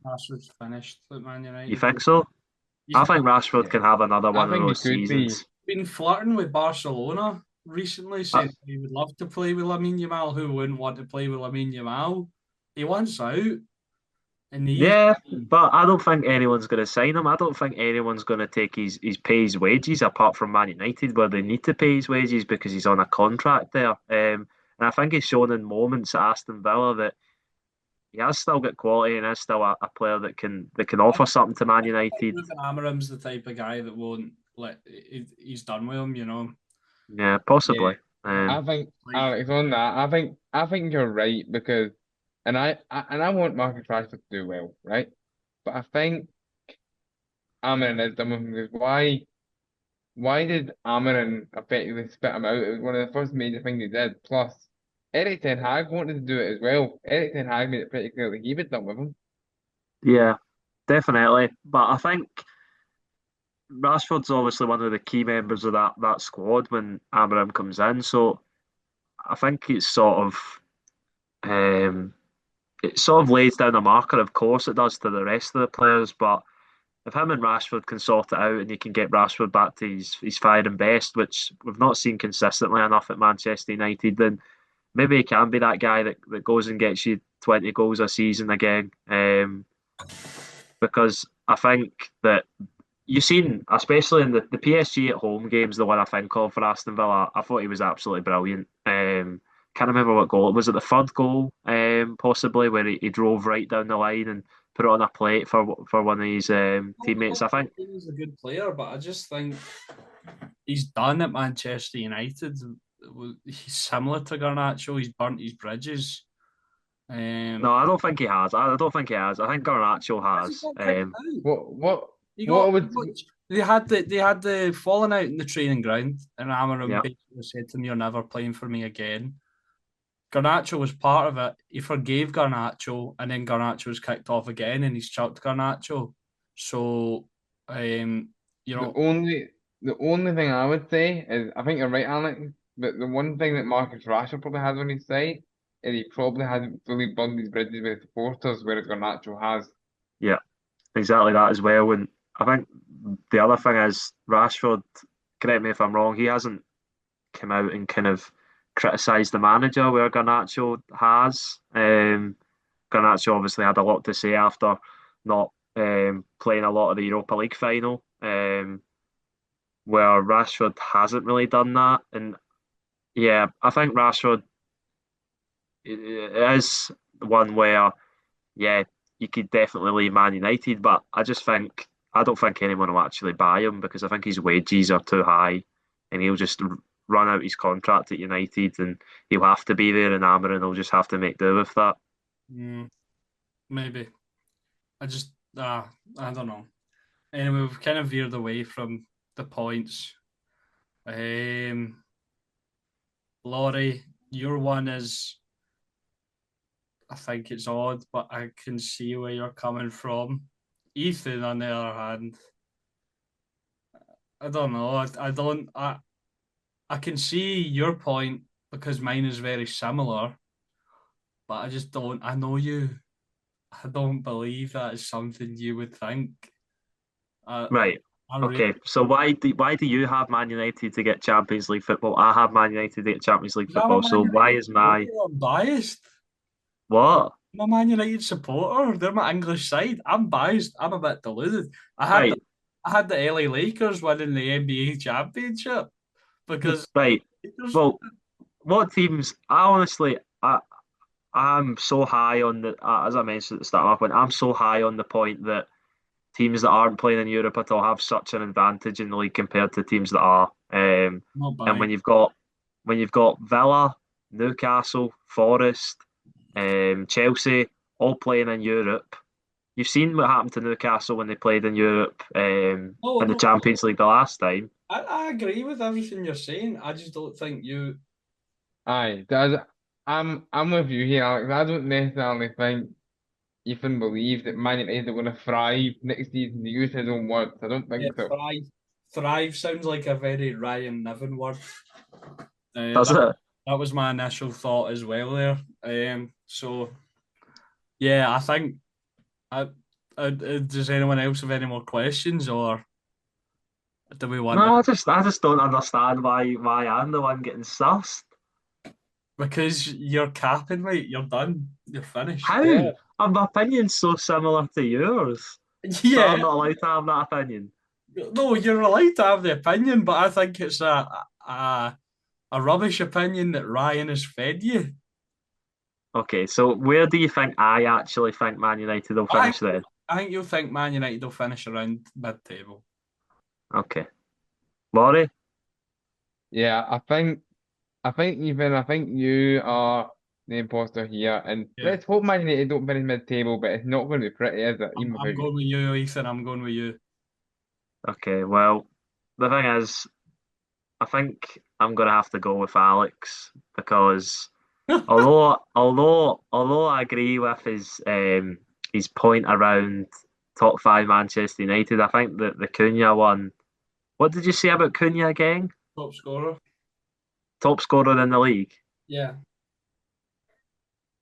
Rashford's finished at Man You United. think so? I He's think Rashford Yeah, can have another I one of think those it could be. seasons. been flirting with Barcelona recently, Uh, saying he would love to play with Lamine Yamal. Who wouldn't want to play with Lamine Yamal? He wants out, and he's yeah, but I don't think anyone's going to sign him. I don't think anyone's going to take his pay his wages apart from Man United, where they need to pay his wages because he's on a contract there. And I think he's shown in moments at Aston Villa that he has still got quality and is still a player that can offer something to Man United. Ruben Amorim's the type of guy that won't let. He's done with him, you know. Yeah, Yeah, possibly. I think Like Alex on that. I think you're right because, and I want Marcus Rashford to do well, right? But I think Amarin is done with him because why did Amarin effectively spit him out? It was one of the first major things he did. Plus, Eric Ten Hag wanted to do it as well. Eric Ten Hag made it pretty clear that he was done with him. Yeah, definitely. But I think Rashford's obviously one of the key members of that squad when Amorim comes in. So I think um, it sort of lays down a marker. Of course, it does to the rest of the players, but if him and Rashford can sort it out and you can get Rashford back to his firing best, which we've not seen consistently enough at Manchester United, then maybe he can be that guy that goes and gets you 20 goals a season again. Because I think that you've seen, especially in the PSG at home games, the one I think of for Aston Villa, I thought he was absolutely brilliant. Can't remember what goal it was. At the third goal, possibly where he drove right down the line and put it on a plate for one of his teammates. I think. he's a good player, but I just think he's done at Manchester United. He's similar to Garnacho. He's burnt his bridges. No, Um, I don't think he has. I don't think he has. I think Garnacho has he has. got kicked out? What what He what I got, would they had the falling out in the training ground, and Amarim Yeah, basically said to him, "You're never playing for me again." Garnacho was part of it. He forgave Garnacho, and then Garnacho was kicked off again, and he's chucked Garnacho. So, um, you the know, only the only thing I would say is I think you're right, Alex. But the one thing that Marcus Rashford probably has on his side is he probably hasn't fully burned his bridges with supporters, whereas Garnacho has. yeah, exactly that as well. And I think the other thing is Rashford. Correct me if I'm wrong. He hasn't come out and kind of criticised the manager where Garnacho has. Garnacho obviously had a lot to say after not playing a lot of the Europa League final, where Rashford hasn't really done that. And yeah, I think Rashford is one where, yeah, you could definitely leave Man United, but I don't think anyone will actually buy him because I think his wages are too high, and he'll just run out his contract at United, and he'll have to be there, and Amarin will just have to make do with that. mm, maybe I just I don't know. Anyway, we've kind of veered away from the points. Laurie, your one is, I think it's odd, but I can see where you're coming from. Ethan, on the other hand, I don't know. I don't. I can see your point because mine is very similar, but I just don't. I know you. I don't believe that is something you would think. I, Right. I really. Okay. So why do you have Man United to get Champions League football? I have Man United to get Champions League I'm a football. Man So why United is my supporter. I'm biased. what? I'm a Man United supporter. They're my English side. I'm biased. I'm a bit deluded. Right. I had the LA Lakers winning the NBA championship because Right. Lakers. Well, what teams? I honestly, I'm so high on the as I mentioned at the start of my point. I'm so high on the point that teams that aren't playing in Europe at all have such an advantage in the league compared to teams that are. Not And biased. when you've got Villa, Newcastle, Forest, Chelsea all playing in Europe, you've seen what happened to Newcastle when they played in Europe Oh in the no, Champions League the last time. I agree with everything you're saying. I just don't think you. Aye, I'm with you here, Alex. I don't necessarily think Ethan believes that Man United are going to thrive next season. To use his own words, I don't Yeah, think so. thrive sounds like a very Ryan Niven word. Uh, Does that it? that was my initial thought as well there. So yeah, I think. Does anyone else have any more questions, or do we want to? No, I just don't understand why I'm the one getting sussed. Because you're capping, mate. You're done. You're finished. How? My opinion's so similar to yours, but Yeah. I'm not allowed to have that opinion. No, you're allowed to have the opinion, but I think it's a rubbish opinion that Ryan has fed you. Okay, so where do you think I actually think Man United will I finish then? I think you'll think Man United will finish around mid-table. Okay. Laurie? Yeah, I think you are the imposter here, and Yeah, let's hope Man United don't finish mid-table, but it's not going to be pretty, is it? Even I'm without you. going with you, Ethan. I'm going with you. Okay, well, the thing is, I think I'm gonna have to go with Alex because although I agree with his point around top five Manchester United, I think that the Cunha one. What did you say about Cunha again? Top scorer. Top scorer in the league. Yeah.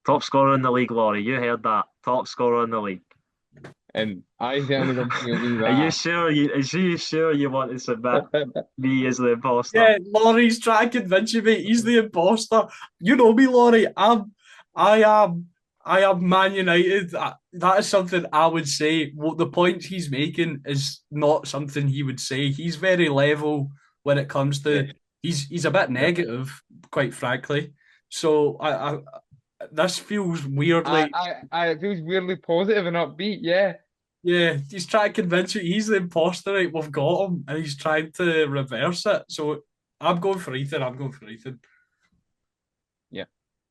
Top scorer in the league, Laurie. You heard that. Top scorer in the league. And I certainly don't believe Are you that. sure you want to submit me as the imposter? Yeah, Laurie's trying to convince you, mate. He's the imposter. You know me, Laurie. I am, I am Man United. That is something I would say. What the points he's making is not something he would say. He's very level when it comes Yeah, to. He's a bit yeah. negative, quite frankly. So I this feels weirdly. It feels weirdly positive and upbeat. Yeah, Yeah, he's trying to convince you he's the imposter. Right, we've got him, and he's trying to reverse it. So I'm going for Ethan. I'm going for Ethan. yeah.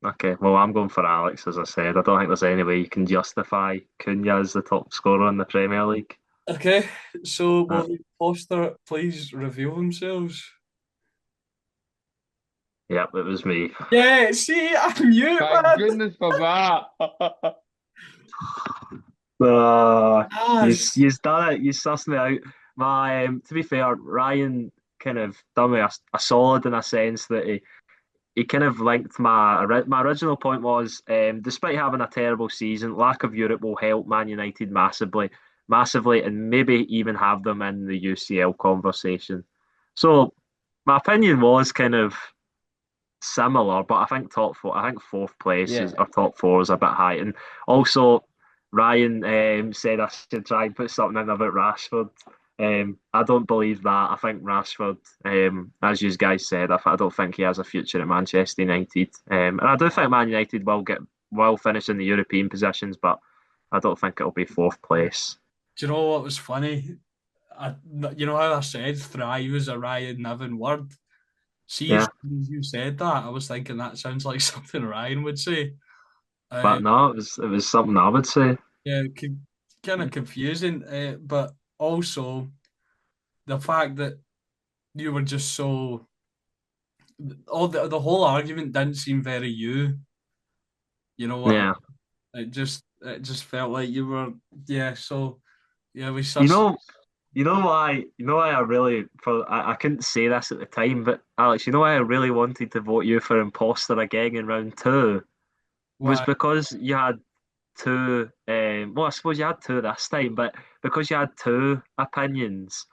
Okay, well, I'm going for Alex, as I said. I don't think there's any way you can justify Cunha as the top scorer in the Premier League. Okay, so Uh, will the imposter please reveal themselves? yep, it was me. Yeah, see, I knew it, Thank man. goodness for that. Uh, Yes. you've done it. You sussed me out. To be fair, Ryan kind of done me a solid in a sense that he kind of linked my original point was despite having a terrible season, lack of Europe will help Man United massively, and maybe even have them in the UCL conversation. So my opinion was kind of similar, but I think top four, I think fourth place is Yeah, or top four is a bit high, and also Ryan said I should try and put something in about Rashford. I don't believe that. I think Rashford, as you guys said, I don't think he has a future at Manchester United. And I do think Man United will finish in the European positions, but I don't think it'll be fourth place. Do you know what was funny? I, you know how I said thrive is a Ryan Niven word? See, as Yeah, soon as you said that, I was thinking that sounds like something Ryan would say. Uh, but no, it was something I would say. yeah, kind of confusing, but also the fact that you were just so all the whole argument didn't seem very you. You know what? Yeah. It just felt like you were yeah. So yeah, we You sus. know, you know why I really I couldn't say this at the time, but Alex, you know why I really wanted to vote you for imposter again in round two was Why? because you had two well, I suppose you had two this time, but because you had two opinions.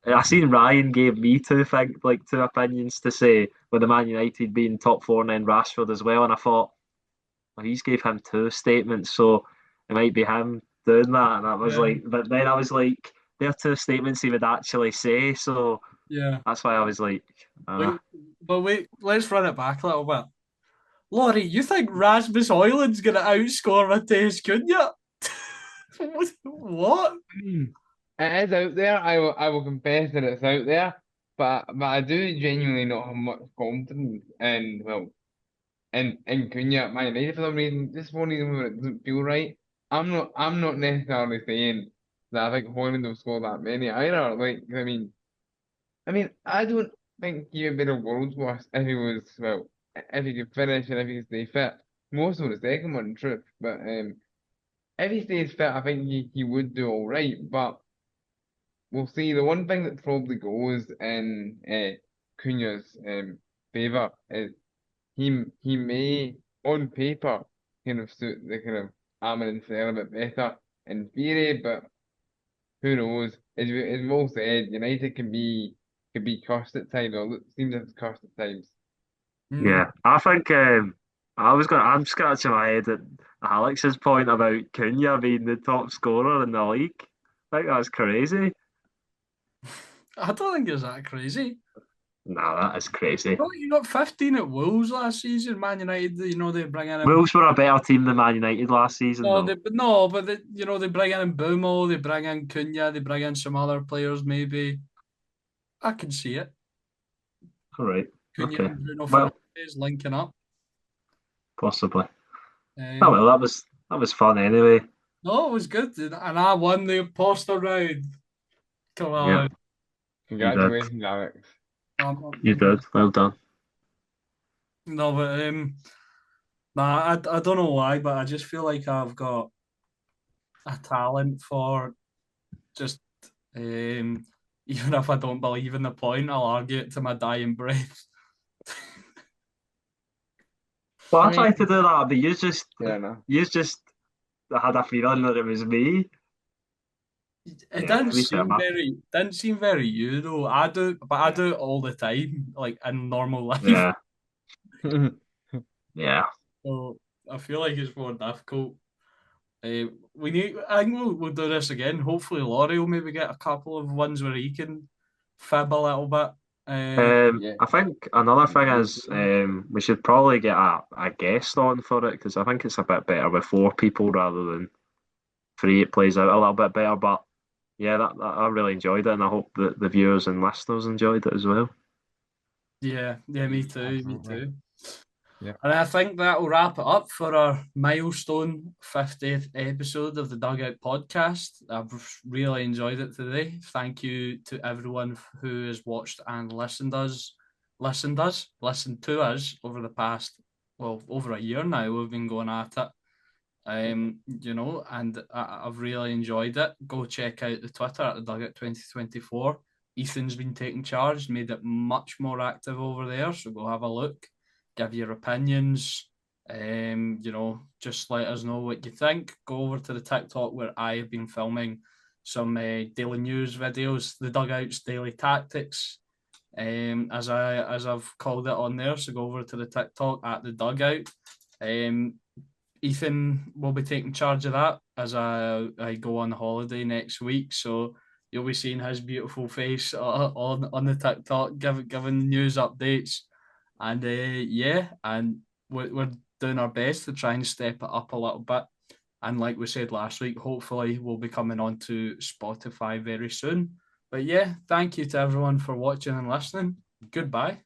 I seen Ryan gave me two opinions to say with the Man United being top four and then Rashford as well, and I thought, well, he's gave him two statements, so it might be him doing that. And I was Yeah, like, but then I was like, they're two statements he would actually say, so yeah. that's why I was like, Wait, but wait, let's run it back a little bit. Laurie, you think Rasmus Højlund's gonna outscore Mateus Cunha? What? It is out there. I will confess that it's out there, but I do genuinely not have much confidence in in Cunha at Man United for some reason. Just one reason where it doesn't feel right. I'm not necessarily saying that I think Hoyland will score that many either. Like I mean I don't think he would be the world's worst if he was if he could finish and if he could stay fit. More so the second one, in truth. But if he stays fit, I think he would do all right. But we'll see. The one thing that probably goes in Cunha's favour is he may, on paper, kind of suit the kind of Armour and Flair a bit better in theory, but who knows? As Mo said, United can be cursed at times, or seems like it's cursed at times. Mm. yeah, I think I'm scratching my head at Alex's point about Cunha being the top scorer in the league. I think that's crazy. I don't think it's that crazy. Nah, that is crazy. No, you got 15 at Wolves last season. Man United, they bring in a Wolves were a better team than Man United last season, no, though. they bring in Bumo, they bring in Cunha, they bring in some other players. Maybe I can see it. All right, Cunha okay. and Bruno Well, Fernandes linking up. possibly. Oh Um, well, that was fun anyway. no, it was good, and I won the imposter round. Come Yeah, on, you did. Congratulations, Alex. You did. Well done. no, but nah, I don't know why, but I just feel like I've got a talent for just um, even if I don't believe in the point, I'll argue it to my dying breath. Well, I I tried mean, to do that, but fair enough. you just had a feeling that it was me. It Yeah, to be fair, didn't seem very you though. I yeah, do it all the time, like in normal life. yeah, yeah. So I feel like it's more difficult. I think we'll do this again. Hopefully, Laurie will maybe get a couple of ones where he can fib a little bit. Yeah. I think another thing is we should probably get a guest on for it because I think it's a bit better with four people rather than three. It plays out a little bit better, but yeah, I really enjoyed it, and I hope that the viewers and listeners enjoyed it as well. Yeah, yeah, me Yeah, too, me absolutely. too. Yeah. And I think that will wrap it up for our milestone 50th episode of the Dugout podcast. I've really enjoyed it today. Thank you to everyone who has watched and listened to us over the past, well, over a year now. We've been going at it. And I've really enjoyed it. Go check out the Twitter at the Dugout 2024. Ethan's been taking charge, made it much more active over there. So go have a look, give your opinions. Just let us know what you think. Go over to the TikTok where I have been filming some daily news videos, the Dugout's daily tactics, as I've called it on there. So go over to the TikTok at the Dugout. Um, Ethan will be taking charge of that as I go on holiday next week. So you'll be seeing his beautiful face on the TikTok, giving the news updates, and and we're doing our best to try and step it up a little bit. And like we said last week, hopefully we'll be coming on to Spotify very soon. But yeah, thank you to everyone for watching and listening. Goodbye.